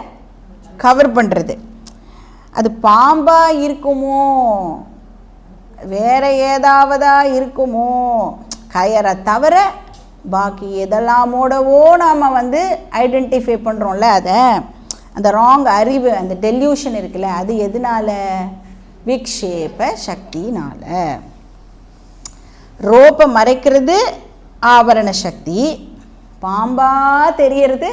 கவர் பண்ணுறது. அது பாம்பாக இருக்குமோ வேறு ஏதாவதா இருக்குமோ, கயரை தவிர பாக்கி எதெல்லாமோடவோ நாம் வந்து ஐடென்டிஃபை பண்ணுறோம்ல, அதை அந்த ராங் அறிவு, அந்த டெல்யூஷன் இருக்குல்ல, அது எதனால்? விக்ஷேப சக்தினால். ரோப்பை மறைக்கிறது ஆவரண சக்தி, பாம்பாக தெரியறது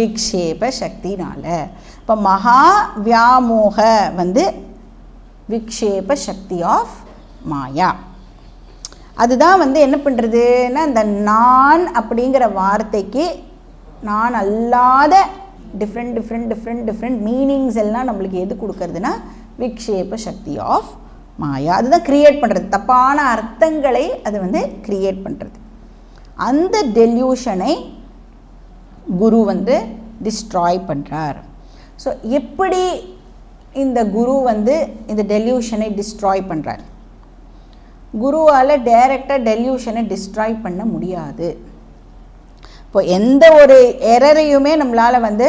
விக்ஷேப சக்தினால். இப்போ மகா வியாமோக வந்து விக்ஷேப சக்தி ஆஃப் மாயா. அதுதான் வந்து என்ன பண்ணுறதுன்னா இந்த நான் அப்படிங்கிற வார்த்தைக்கு நான் அல்லாத டிஃப்ரெண்ட் மீனிங்ஸ் எல்லாம் நம்மளுக்கு எது கொடுக்கறதுனா விக்ஷேப சக்தி ஆஃப் மாயா. அதுதான் க்ரியேட் பண்ணுறது, தப்பான அர்த்தங்களை அது வந்து க்ரியேட் பண்ணுறது. அந்த டெல்யூஷனை குரு வந்து டிஸ்ட்ராய் பண்ணுறார். ஸோ எப்படி இந்த குரு வந்து இந்த டெல்யூஷனை டிஸ்ட்ராய் பண்ணுறார்? குருவால் டைரெக்டாக டெல்யூஷனை டிஸ்ட்ராய் பண்ண முடியாது. இப்போ எந்த ஒரு எரரையுமே நம்மளால் வந்து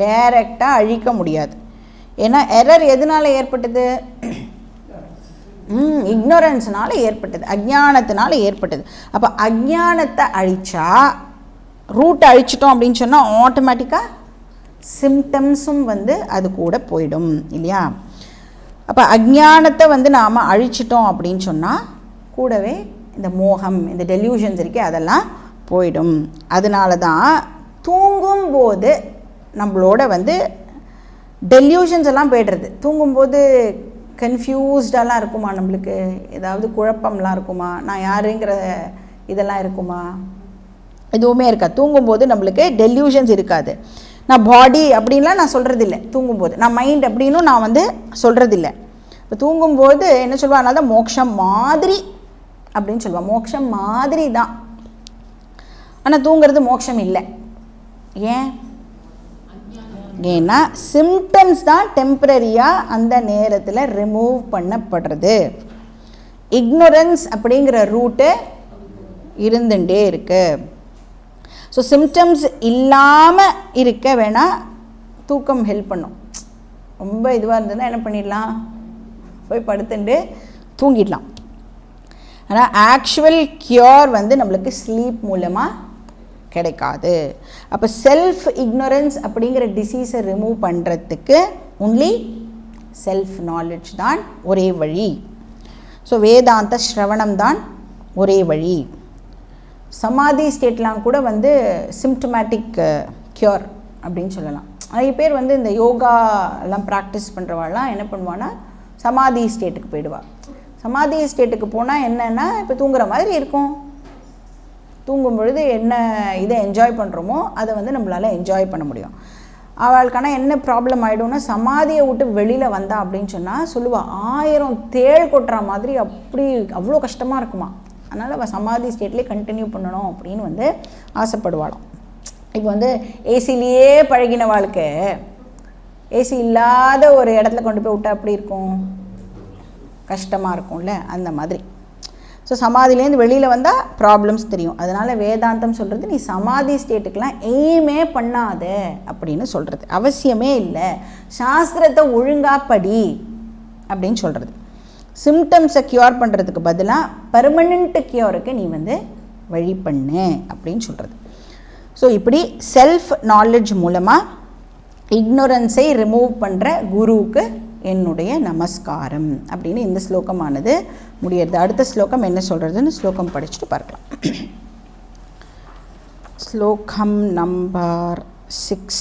டைரெக்டாக அழிக்க முடியாது. ஏன்னா எரர் எதனால் ஏற்பட்டது? இக்னோரன்ஸ்னால ஏற்பட்டது, அஜ்ஞானத்தினால ஏற்பட்டது. அப்போ அஜ்ஞானத்தை அழிச்சா, ரூட்டை அழிச்சிட்டோம் அப்படின்னு சொன்னால் ஆட்டோமேட்டிக்காக சிம்டம்ஸும் வந்து அது கூட போயிடும் இல்லையா? அப்போ அஜ்ஞானத்தை வந்து நாம் அழிச்சிட்டோம் அப்படின்னு சொன்னால் கூடவே இந்த மோகம், இந்த டெல்யூஷன்ஸ் இருக்கே அதெல்லாம் போயிடும். அதனால தான் தூங்கும்போது நம்மளோட வந்து டெல்யூஷன்ஸ் எல்லாம் போய்டுறது. தூங்கும்போது கன்ஃபியூஸ்டெல்லாம் இருக்குமா? நம்மளுக்கு ஏதாவது குழப்பம்லாம் இருக்குமா? நான் யாருங்கிற இதெல்லாம் இருக்குமா? எதுவுமே இருக்காது. தூங்கும்போது நம்மளுக்கு டெல்யூஷன்ஸ் இருக்காது. நான் பாடி அப்படின்லாம் நான் சொல்கிறதில்ல தூங்கும்போது, நான் மைண்ட் அப்படின்னும் நான் வந்து சொல்கிறதில்ல. இப்போ தூங்கும்போது என்ன சொல்லுவா, அதனால தான் மோட்சம் மாதிரி அப்படின்னு சொல்லுவாள். மோட்சம் மாதிரி தான், ஆனால் தூங்குறது மோட்சம் இல்லை. ஏன்? ஏன்னா சிம்டம்ஸ் தான் டெம்பரரியாக அந்த நேரத்தில் ரிமூவ் பண்ணப்படுறது. இக்னோரன்ஸ் அப்படிங்கிற ரூட்டு இருந்துகிட்டே இருக்கு. ஸோ சிம்டம்ஸ் இல்லாமல் இருக்க வேணால் தூக்கம் ஹெல்ப் பண்ணும். ரொம்ப இதுவாக இருந்ததுன்னா என்ன பண்ணிடலாம், போய் படுத்துட்டு தூங்கிடலாம். ஆனால் ஆக்சுவல் கியூர் வந்து நம்மளுக்கு ஸ்லீப் மூலமாக கிடைக்காது. அப்போ செல்ஃப் இக்னோரன்ஸ் அப்படிங்கிற டிசீஸை ரிமூவ் பண்ணுறதுக்கு ஒன்லி செல்ஃப் நாலேஜ் தான் ஒரே வழி. ஸோ வேதாந்த ஸ்ரவணம் தான் ஒரே வழி. சமாதி ஸ்டேட்லாம் கூட வந்து சிம்டமேட்டிக் க்யூர் அப்படின்னு சொல்லலாம். நிறைய பேர் வந்து இந்த யோகா எல்லாம் ப்ராக்டிஸ் பண்ணுறவாள்லாம் என்ன பண்ணுவான்னா சமாதி ஸ்டேட்டுக்கு போயிடுவாள். சமாதி ஸ்டேட்டுக்கு போனால் என்னென்னா இப்போ தூங்குற மாதிரி இருக்கும். தூங்கும் பொழுது என்ன இதை என்ஜாய் பண்ணுறோமோ அதை வந்து நம்மளால் என்ஜாய் பண்ண முடியும். அவளுக்கான என்ன ப்ராப்ளம் ஆகிடும்னா, சமாதியை விட்டு வெளியில் வந்தா அப்படின்னு சொன்னால் சொல்லுவாள் 1000 தேள் கொட்டுற மாதிரி அப்படி அவ்வளோ கஷ்டமாக இருக்குமா. அதனால் அவள் சமாதி ஸ்டேட்லேயே கண்டினியூ பண்ணணும் அப்படின்னு வந்து ஆசைப்படுவாளாம். இப்போ வந்து ஏசிலேயே பழகின வாழ்க்கை ஏசி இல்லாத ஒரு இடத்துல கொண்டு போய் விட்டா அப்படி இருக்கும், கஷ்டமாக இருக்கும்ல, அந்த மாதிரி. ஸோ சமாதிலேருந்து வெளியில் வந்தால் ப்ராப்ளம்ஸ் தெரியும். அதனால் வேதாந்தம் சொல்கிறது நீ சமாதி ஸ்டேட்டுக்கெலாம் எய்மே பண்ணாத அப்படின்னு சொல்கிறது. அவசியமே இல்லை, சாஸ்திரத்தை ஒழுங்காக படி அப்படின்னு சொல்கிறது. சிம்டம்ஸை க்யூர் பண்ணுறதுக்கு பதிலாக பர்மனெண்ட் க்யூருக்கு நீ வந்து வழி பண்ணு அப்படின்னு சொல்கிறது. ஸோ இப்படி செல்ஃப் நாலேஜ் மூலமாக இக்னோரன்ஸை ரிமூவ் பண்ணுற குருவுக்கு என்னுடைய நமஸ்காரம் அப்படின்னு இந்த ஸ்லோகமானது முடியறது. அடுத்த ஸ்லோகம் என்ன சொல்கிறதுன்னு ஸ்லோகம் படிச்சுட்டு பார்க்கலாம். ஸ்லோகம் நம்பர் 6,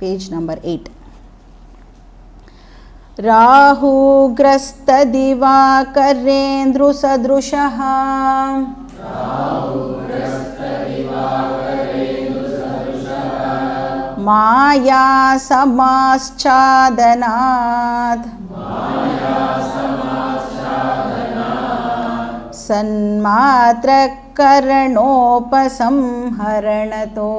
பேஜ் நம்பர் 8. ராஹுக்ரஸ்த திவாகரேந்திரு சத்ருஷஹ மாயா சமாச்சாதனாத் சன்மாத்ர கரணோபசம்ஹரணதோ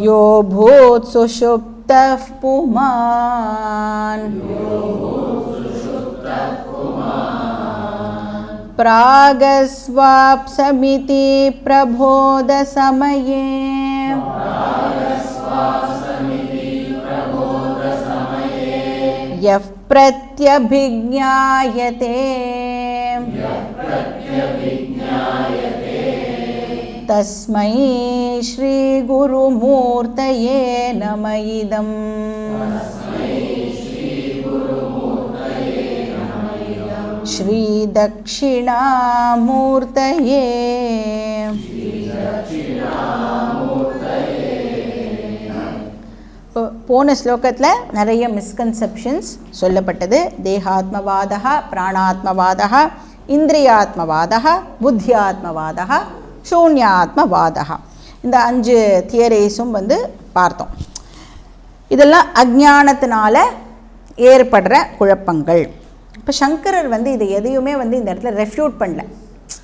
யோ பூத் சுஷுப்தः புமான் प्रागस्वाप्समिति प्रबोधसमये यः प्रत्यभिज्ञायते तस्मै श्रीगुरुमूर्तये नम इदम्. श्री दक्षिणामूर्तये. போன ஸ்லோகத்தில் நிறைய மிஸ்கன்செப்ஷன்ஸ் சொல்லப்பட்டது. தேகாத்மவாதா, பிராணாத்மவாதா, இந்திரியாத்மவாதா, புத்தியாத்மவாதா, சூன்யாத்மவாதா, இந்த 5 தியரிஸும் வந்து பார்த்தோம். இதெல்லாம் அஜ்ஞானத்தினால ஏற்படுற குழப்பங்கள். இப்போ சங்கரர் வந்து இது எதையுமே வந்து இந்த இடத்துல ரெஃப்யூட் பண்ணல.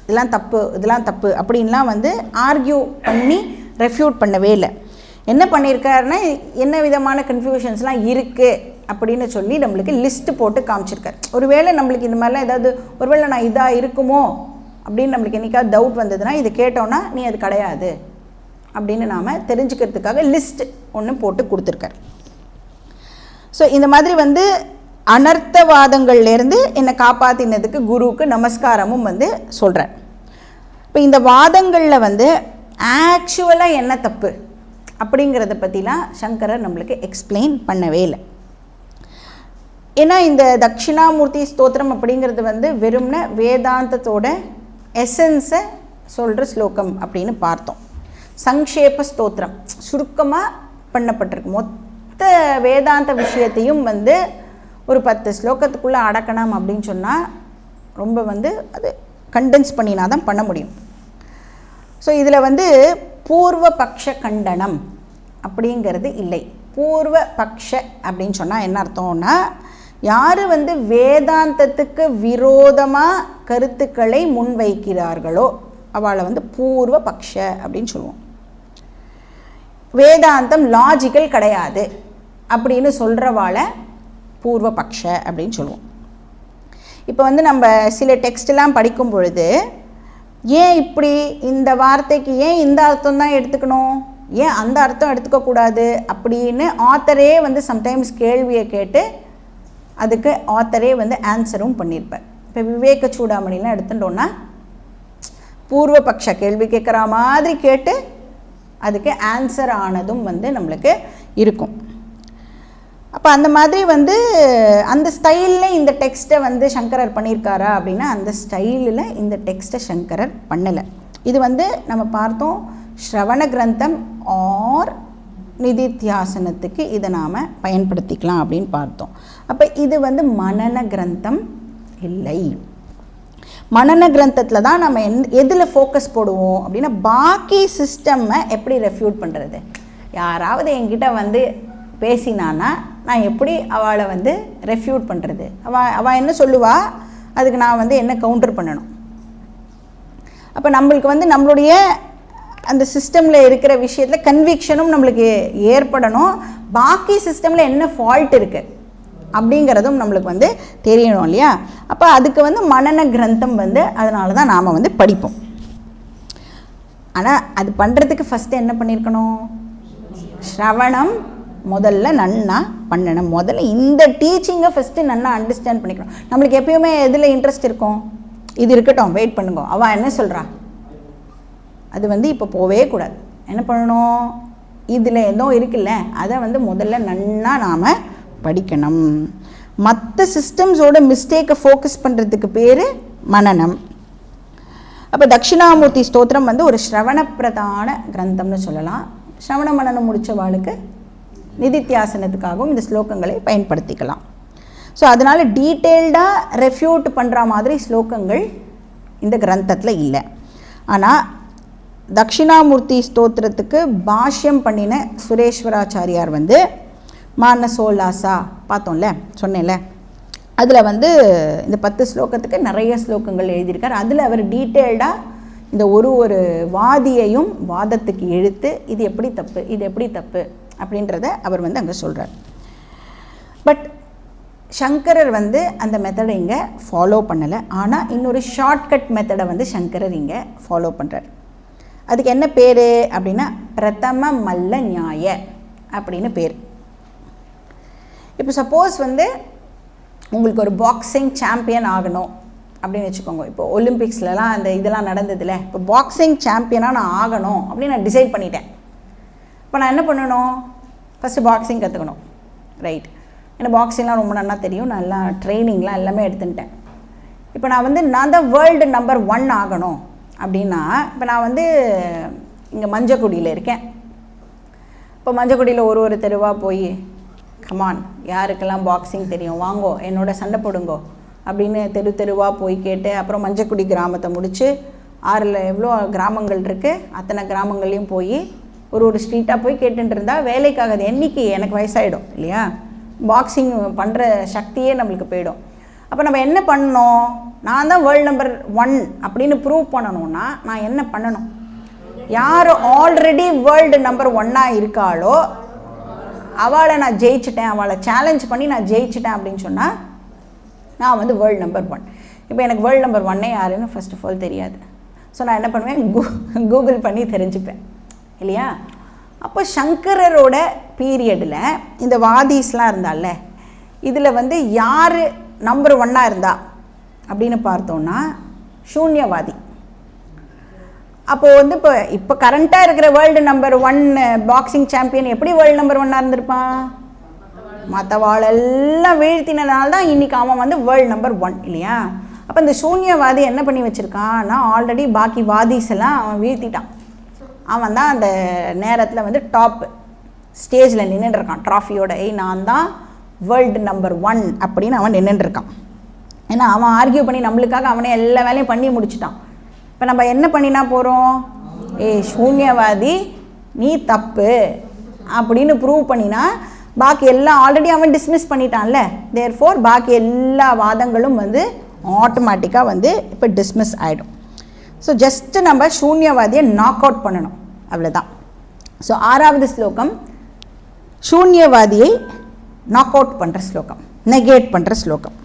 இதெல்லாம் தப்பு, இதெல்லாம் தப்பு அப்படின்லாம் வந்து ஆர்கியூ பண்ணி ரெஃப்யூட் பண்ணவே இல்லை. என்ன பண்ணியிருக்காருன்னா, என்ன விதமான கன்ஃபியூஷன்ஸ்லாம் இருக்குது அப்படின்னு சொல்லி நம்மளுக்கு லிஸ்ட்டு போட்டு காமிச்சிருக்கார். ஒருவேளை நம்மளுக்கு இந்த மாதிரிலாம் ஏதாவது ஒருவேளை நான் இதாக இருக்குமோ அப்படின்னு நம்மளுக்கு என்றைக்காவது டவுட் வந்ததுன்னா இது கேட்டோன்னா நீ அது கிடையாது அப்படின்னு நாம் தெரிஞ்சுக்கிறதுக்காக லிஸ்ட் ஒன்று போட்டு கொடுத்துருக்கார். ஸோ இந்த மாதிரி வந்து அனர்த்தவாதங்கள்லேருந்து என்னை காப்பாற்றினதுக்கு குருவுக்கு நமஸ்காரமும் வந்து சொல்கிறேன். இப்போ இந்த வாதங்களில் வந்து ஆக்சுவலாக என்ன தப்பு அப்படிங்கிறத பற்றிலாம் சங்கரர் நம்மளுக்கு எக்ஸ்பிளைன் பண்ணவே இல்லை. ஏன்னா இந்த தட்சிணாமூர்த்தி ஸ்தோத்திரம் அப்படிங்கிறது வந்து வெறும்ன வேதாந்தத்தோட எசன்ஸை சொல்கிற ஸ்லோகம் அப்படின்னு பார்த்தோம். சங்கேப ஸ்தோத்திரம் சுருக்கமாக பண்ணப்பட்டிருக்கு. மொத்த வேதாந்த விஷயத்தையும் வந்து ஒரு 10 ஸ்லோகத்துக்குள்ளே அடக்கணும் அப்படின்னு சொன்னால் ரொம்ப வந்து அது கண்டென்ஸ் பண்ணினா தான் பண்ண முடியும். ஸோ இதில் வந்து பூர்வ பக்ஷ கண்டனம் அப்படிங்கிறது இல்லை. பூர்வ பக்ஷ அப்படின்னு சொன்னால் என்ன அர்த்தம்னா, யார் வந்து வேதாந்தத்துக்கு விரோதமாக கருத்துக்களை முன்வைக்கிறார்களோ அவளை வந்து பூர்வ பக்ஷ அப்படின்னு சொல்லுவோம். வேதாந்தம் லாஜிக்கல் கிடையாது அப்படின்னு சொல்கிறவாளை பூர்வ பக்ஷ அப்படின்னு சொல்லுவோம். இப்போ வந்து நம்ம சில டெக்ஸ்டெலாம் படிக்கும் பொழுது ஏன் இப்படி இந்த வார்த்தைக்கு ஏன் இந்த அர்த்தம் தான் எடுத்துக்கணும், ஏன் அந்த அர்த்தம் எடுத்துக்கக்கூடாது அப்படின்னு ஆத்தரே வந்து சம்டைம்ஸ் கேள்வியை கேட்டு அதுக்கு ஆத்தரே வந்து ஆன்சரும் பண்ணியிருப்பார். இப்போ விவேக சூடாமணிலாம் எடுத்துட்டோன்னா பூர்வபக்ஷ கேள்வி கேட்குற மாதிரி கேட்டு அதுக்கு ஆன்சர் ஆனதும் வந்து நம்மளுக்கு இருக்கும். அப்போ அந்த மாதிரி வந்து அந்த ஸ்டைலில் இந்த டெக்ஸ்ட்டை வந்து சங்கரர் பண்ணியிருக்காரா அப்படின்னா அந்த ஸ்டைலில் இந்த டெக்ஸ்ட்டை சங்கரர் பண்ணலை. இது வந்து நம்ம பார்த்தோம் ஸ்ரவண கிரந்தம் ஆர் நிதித்தியாசனத்துக்கு இதை நாம் பயன்படுத்திக்கலாம் அப்படின்னு பார்த்தோம். அப்போ இது வந்து மனன கிரந்தம் இல்லை. மனன கிரந்தத்தில் தான் நம்ம எதில் ஃபோக்கஸ் போடுவோம் அப்படின்னா பாக்கி சிஸ்டம்மை எப்படி ரெஃப்யூட் பண்ணுறது. யாராவது என்கிட்ட வந்து பேசினான்னா நான் எப்படி அவளை வந்து ரெஃப்யூட் பண்ணுறது, அவள் என்ன சொல்லுவா, அதுக்கு நான் வந்து என்ன கவுண்டர் பண்ணணும். அப்போ நம்மளுக்கு வந்து நம்மளுடைய அந்த சிஸ்டமில் இருக்கிற விஷயத்தில் கன்விக்ஷனும் நம்மளுக்கு ஏற்படணும். பாக்கி சிஸ்டமில் என்ன ஃபால்ட் இருக்குது அப்படிங்கிறதும் நம்மளுக்கு வந்து தெரியணும் இல்லையா. அப்போ அதுக்கு வந்து மனன கிரந்தம் வந்து அதனால தான் நாம் வந்து படிப்போம். ஆனால் அது பண்ணுறதுக்கு ஃபஸ்ட்டு என்ன பண்ணியிருக்கணும், ஸ்ரவணம் முதல்ல நன்னா பண்ணணும். முதல்ல இந்த டீச்சிங்கை ஃபஸ்ட்டு நன்னா அண்டர்ஸ்டாண்ட் பண்ணிக்கணும். நம்மளுக்கு எப்பயுமே எதில் இன்ட்ரெஸ்ட் இருக்கும், இது இருக்கட்டும் வெயிட் பண்ணுங்க அவள் என்ன சொல்கிறா, அது வந்து இப்போ போவே கூடாது. என்ன பண்ணணும், இதில் ஏதோ இருக்குல்ல அதை வந்து முதல்ல நன்னா நாம் படிக்கணும். மற்ற சிஸ்டம்ஸோட மிஸ்டேக்கை ஃபோக்கஸ் பண்ணுறதுக்கு பேர் மனனம். அப்போ தட்சிணாமூர்த்தி ஸ்தோத்திரம் வந்து ஒரு ஸ்ரவணப்பிரதான கிரந்தம்னு சொல்லலாம். ஸ்ரவண மனனம் முடித்தவாளுக்கு நிதித்தியாசனத்துக்காகவும் இந்த ஸ்லோகங்களை பயன்படுத்திக்கலாம். ஸோ அதனால் டீட்டெயில்டாக ரெஃப்யூட் பண்ணுற மாதிரி ஸ்லோகங்கள் இந்த கிரந்தத்தில் இல்லை. ஆனால் தட்சிணாமூர்த்தி ஸ்தோத்திரத்துக்கு பாஷ்யம் பண்ணின சுரேஸ்வராச்சாரியார் வந்து மானசோலாசா பார்த்தோம்ல சொன்னேன்ல, அதில் வந்து இந்த 10 ஸ்லோகத்துக்கு நிறைய ஸ்லோகங்கள் எழுதியிருக்கார். அதில் அவர் டீட்டெயில்டாக இந்த ஒரு வாதியையும் வாதத்துக்கு இழுத்து இது எப்படி தப்பு இது எப்படி தப்பு அப்படின்றத அவர் வந்து அங்கே சொல்கிறார். பட் சங்கரர் வந்து அந்த மெத்தடை இங்கே ஃபாலோ பண்ணலை. ஆனால் இன்னொரு ஷார்ட்கட் மெத்தடை வந்து சங்கரர் இங்கே ஃபாலோ பண்ணுறார். அதுக்கு என்ன பேர் அப்படின்னா பிரதம மல்ல நியாய அப்படின்னு பேர். இப்போ சப்போஸ் வந்து உங்களுக்கு ஒரு பாக்ஸிங் சாம்பியன் ஆகணும் அப்படின்னு வச்சுக்கோங்க. இப்போ ஒலிம்பிக்ஸ்லலாம் அந்த இதெல்லாம் நடந்ததில்ல, இப்போ பாக்ஸிங் சாம்பியனாக நான் ஆகணும் அப்படின்னு நான் டிசைட் பண்ணிட்டேன். இப்போ நான் என்ன பண்ணணும், ஃபஸ்ட்டு பாக்ஸிங் கற்றுக்கணும். ரைட், எனக்கு பாக்ஸிங்லாம் ரொம்ப நல்லா தெரியும், நல்லா ட்ரைனிங்லாம் எல்லாமே எடுத்துட்டேன். இப்போ நான் தான் வேர்ல்டு நம்பர் 1 ஆகணும் அப்படின்னா, இப்போ நான் வந்து இங்கே மஞ்சக்குடியில் இருக்கேன். இப்போ மஞ்சக்குடியில் ஒரு தெருவாக போய் கமான் யாருக்கெல்லாம் பாக்ஸிங் தெரியும் வாங்கோ என்னோட சண்டை போடுங்கோ அப்படின்னு தெருவாக போய் கேட்டு, அப்புறம் மஞ்சக்குடி கிராமத்தை முடித்து 6ல் எவ்வளோ கிராமங்கள் இருக்குது அத்தனை கிராமங்கள்லையும் போய் ஒரு ஸ்ட்ரீட்டாக போய் கேட்டுட்டு இருந்தால் வேலைக்காகாது. என்றைக்கு எனக்கு வயசாகிடும் இல்லையா, பாக்ஸிங் பண்ணுற சக்தியே நம்மளுக்கு போயிடும். அப்போ நம்ம என்ன பண்ணணும், நான் தான் வேர்ல்டு நம்பர் 1 அப்படின்னு ப்ரூவ் பண்ணணும்னா நான் என்ன பண்ணணும், யார் ஆல்ரெடி வேர்ல்டு நம்பர் 1 இருக்காளோ அவளை நான் ஜெயிச்சிட்டேன், அவளை சேலஞ்ச் பண்ணி நான் ஜெயிச்சிட்டேன் அப்படின்னு சொன்னால் நான் வந்து வேர்ல்டு நம்பர் 1. இப்போ எனக்கு வேர்ல்டு நம்பர் 1 யாருன்னு ஃபர்ஸ்ட் ஆஃப் ஆல் தெரியாது. ஸோ நான் என்ன பண்ணுவேன், கூகுள் பண்ணி தெரிஞ்சுப்பேன் இல்லையா. அப்போ சங்கரரோட பீரியடில் இந்த வாதீஸ்லாம் இருந்தால இதில் வந்து யார் நம்பர் 1 இருந்தா அப்படின்னு பார்த்தோன்னா சூன்யவாதி. அப்போது வந்து இப்போ கரண்ட்டாக இருக்கிற வேர்ல்டு நம்பர் 1 பாக்ஸிங் சாம்பியன் எப்படி வேர்ல்டு நம்பர் 1 இருந்திருப்பான், மற்றவாளெல்லாம் வீழ்த்தினால தான் இன்றைக்கி அவன் வந்து வேர்ல்டு நம்பர் 1 இல்லையா. அப்போ இந்த சூன்யவாதி என்ன பண்ணி வச்சுருக்கான்னா ஆல்ரெடி பாக்கி வாதிஸ் எல்லாம் அவன் வீழ்த்திட்டான். அவன் தான் அந்த நேரத்தில் வந்து டாப் ஸ்டேஜில் நின்றுட்டுருக்கான் ட்ராஃபியோட. நான் தான் வேர்ல்டு நம்பர் 1 அப்படின்னு அவன் நின்றுட்டுருக்கான். ஏன்னா அவன் ஆர்கியூ பண்ணி நம்மளுக்காக அவனே எல்லா வேலையும் பண்ணி முடிச்சிட்டான். இப்போ நம்ம என்ன பண்ணினா போகிறோம், சூன்யவாதி நீ தப்பு அப்படின்னு ப்ரூவ் பண்ணினா பாக்கி எல்லாம் ஆல்ரெடி அவன் டிஸ்மிஸ் பண்ணிட்டான்ல, தேர்ஃபோர் பாக்கி எல்லா வாதங்களும் வந்து ஆட்டோமேட்டிக்காக வந்து இப்போ டிஸ்மிஸ் ஆகிடும். ஸோ ஜஸ்ட்டு நம்ம சூன்யவாதியை நாக் அவுட் பண்ணணும், அவ்வளோதான். ஸோ 6வது ஸ்லோகம் சூன்யவாதியை நாக் அவுட் பண்ணுற ஸ்லோகம், நெகேட் பண்ணுற ஸ்லோகம்.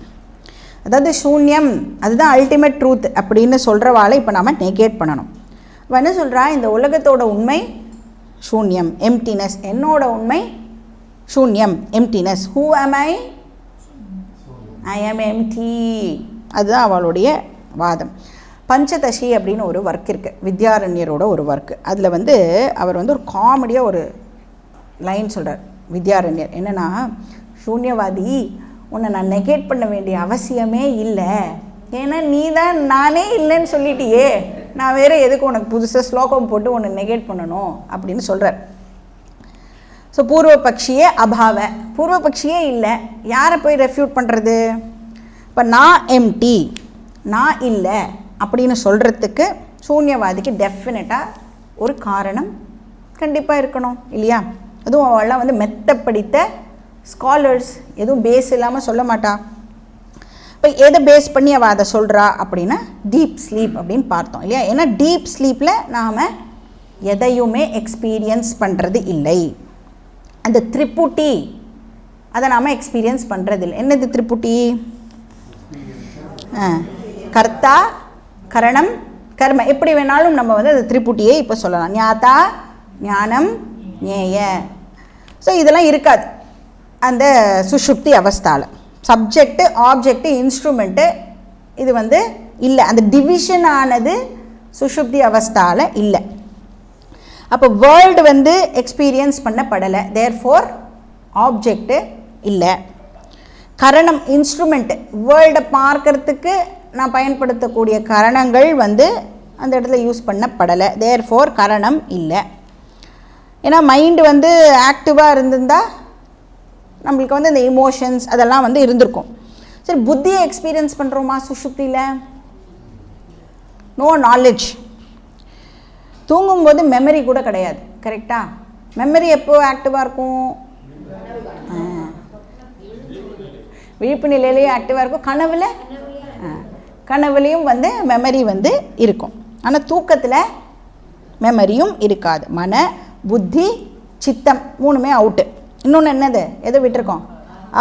அதாவது சூன்யம் அதுதான் அல்டிமேட் ட்ரூத் அப்படின்னு சொல்கிறவாளை இப்போ நாம் நெகேட் பண்ணணும். அவன் என்ன சொல்கிறா, இந்த உலகத்தோட உண்மை சூன்யம், எம்டினஸ். என்னோட உண்மை சூன்யம், emptiness. Who am I am empty. அதுதான் அவளுடைய வாதம். பஞ்சதசி அப்படின்னு ஒரு ஒர்க் இருக்குது, வித்யாரண்யரோட ஒரு ஒர்க்கு. அதில் வந்து அவர் வந்து ஒரு காமெடியாக ஒரு லைன் சொல்கிறார் வித்யாரண்யர். என்னென்னா, சூன்யவாதி உன்னை நான் நெகேட் பண்ண வேண்டிய அவசியமே இல்லை, ஏன்னா நீ தான் நானே இல்லைன்னு சொல்லிட்டியே, நான் வேறு எதுக்கு உனக்கு புதுசாக ஸ்லோகம் போட்டு உன்னை நெகேட் பண்ணணும் அப்படின்னு சொல்கிறார். ஸோ பூர்வபக்ஷியே அபாவ, பூர்வபக்ஷியே இல்லை, யாரை போய் ரெஃப்யூட் பண்ணுறது? இப்போ நான் எம்டி, நான் இல்லை அப்படின்னு சொல்கிறதுக்கு சூன்யவாதிக்கு டெஃபினட்டாக ஒரு காரணம் கண்டிப்பாக இருக்கணும் இல்லையா? அதுவும் அவள்லாம் வந்து மெத்தப்படித்த ஸ்காலர்ஸ், எதுவும் பேஸ் இல்லாமல் சொல்ல மாட்டா. இப்போ எதை பேஸ் பண்ணி அவள் அதை சொல்கிறா அப்படின்னா டீப் ஸ்லீப் அப்படின்னு பார்த்தோம் இல்லையா? ஏன்னா டீப் ஸ்லீப்பில் நாம் எதையுமே எக்ஸ்பீரியன்ஸ் பண்ணுறது இல்லை. அந்த திரிபுட்டி அதை நாம் எக்ஸ்பீரியன்ஸ் பண்ணுறதில்லை. என்னது திரிபுட்டி? கர்த்தா, கரணம், கர்ம, எப்படி வேணாலும் நம்ம வந்து அந்த திரிபுட்டியை இப்போ சொல்லலாம். ஞாதா, ஞானம், ஞேய. ஸோ இதெல்லாம் இருக்காது அந்த சுஷுப்தி அவஸ்தாவில். சப்ஜெக்டு, ஆப்ஜெக்டு, இன்ஸ்ட்ருமெண்ட்டு இது வந்து இல்லை. அந்த டிவிஷன் ஆனது சுஷுப்தி அவஸ்தாவில் இல்லை. அப்போ வேர்ல்டு வந்து எக்ஸ்பீரியன்ஸ் பண்ணப்படலை, தேர்ஃபோர் ஆப்ஜெக்டு இல்லை. கரணம், இன்ஸ்ட்ருமெண்ட்டு, வேர்ல்டை பார்க்கறதுக்கு நான் பயன்படுத்தக்கூடிய கரணங்கள் வந்து அந்த இடத்துல யூஸ் பண்ணப்படலை, தேர்ஃபோர் கரணம் இல்லை. ஏன்னா மைண்டு வந்து ஆக்டிவாக இருந்திருந்தால் நம்மளுக்கு வந்து இந்த இமோஷன்ஸ் அதெல்லாம் வந்து இருந்திருக்கும். சரி, புத்தியை எக்ஸ்பீரியன்ஸ் பண்ணுறோமா சுஷுப்தியில்? No knowledge. தூங்கும்போது மெமரி கூட கிடையாது, கரெக்டாக? மெமரி எப்போ ஆக்டிவாக இருக்கும்? விழிப்பு நிலையிலையும் ஆக்டிவாக இருக்கும், கனவுலையும் வந்து மெமரி வந்து இருக்கும். ஆனால் தூக்கத்தில் மெமரியும் இருக்காது. மன, புத்தி, சித்தம் மூணுமே அவுட்டு. இன்னொன்று என்னது, எதை விட்டுருக்கோம்?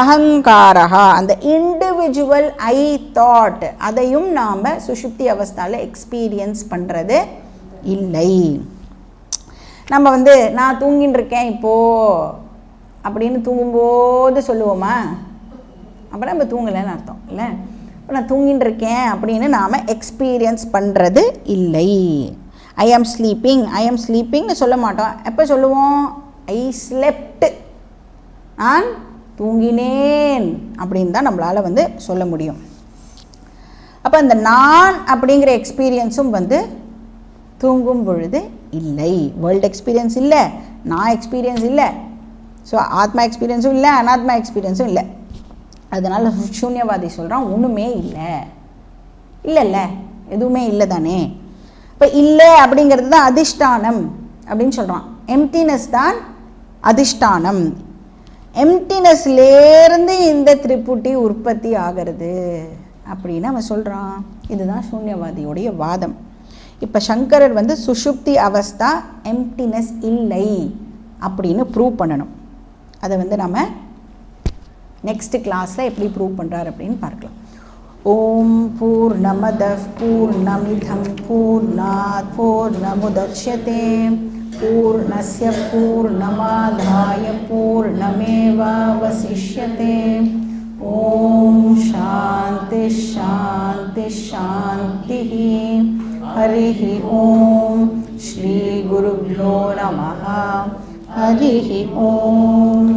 அகங்காரா, அந்த இண்டிவிஜுவல் ஐ தாட், அதையும் நாம் சுஷுப்தி அவஸ்தாவில் எக்ஸ்பீரியன்ஸ் பண்ணுறது இல்லை. நம்ம வந்து நான் தூங்கின்னு இருக்கேன் இப்போது அப்படின்னு தூங்கும்போது சொல்லுவோமா? அப்போ நம்ம தூங்கலைன்னு அர்த்தம் இல்லை. இப்போ நான் தூங்கின்னு இருக்கேன் அப்படின்னு நாம் எக்ஸ்பீரியன்ஸ் பண்ணுறது இல்லை. ஐ ஆம் ஸ்லீப்பிங்னு சொல்ல மாட்டோம். எப்போ சொல்லுவோம்? ஐ ஸ்லெப்ட், நான் தூங்கினேன் அப்படின்னு தான் நம்மளால் வந்து சொல்ல முடியும். அப்போ அந்த நான் அப்படிங்கிற எக்ஸ்பீரியன்ஸும் வந்து தூங்கும் பொழுது இல்லை. வேர்ல்டு எக்ஸ்பீரியன்ஸ் இல்லை, நான் எக்ஸ்பீரியன்ஸ் இல்லை, ஸோ ஆத்மா எக்ஸ்பீரியன்ஸும் இல்லை, அனாத்மா எக்ஸ்பீரியன்ஸும் இல்லை. அதனால் சூன்யவாதி சொல்கிறான் ஒன்றுமே இல்லை. இல்லைல்ல, எதுவுமே இல்லை தானே. இப்போ இல்லை அப்படிங்கிறது தான் அதிஷ்டானம் அப்படின்னு சொல்கிறான். எம்டினஸ் தான் அதிஷ்டானம். எம்டினஸ்லேருந்து இந்த திரிபுட்டி உற்பத்தி ஆகிறது அப்படின்னு அவன் சொல்கிறான். இதுதான் சூன்யவாதியோடைய வாதம். இப்போ சங்கரர் வந்து சுஷுப்தி அவஸ்தா எம்டினஸ் இல்லை அப்படின்னு ப்ரூவ் பண்ணணும். அதை வந்து நம்ம நெக்ஸ்ட் கிளாஸில் எப்படி ப்ரூவ் பண்ணுறார் அப்படின்னு பார்க்கலாம். ஓம் பூர்ணமதః பூர்ணமிதம் பூர்ணாத் பூர்ணமுதச்யதே பூர்ணஸ்ய பூர்ணமாதாய பூர்ணமேவாவசிஷ்யதே. ஓம் சாந்தி சாந்தி சாந்தி. हरिः ओम श्री गुरुभ्यो नमः. हरिः ओम.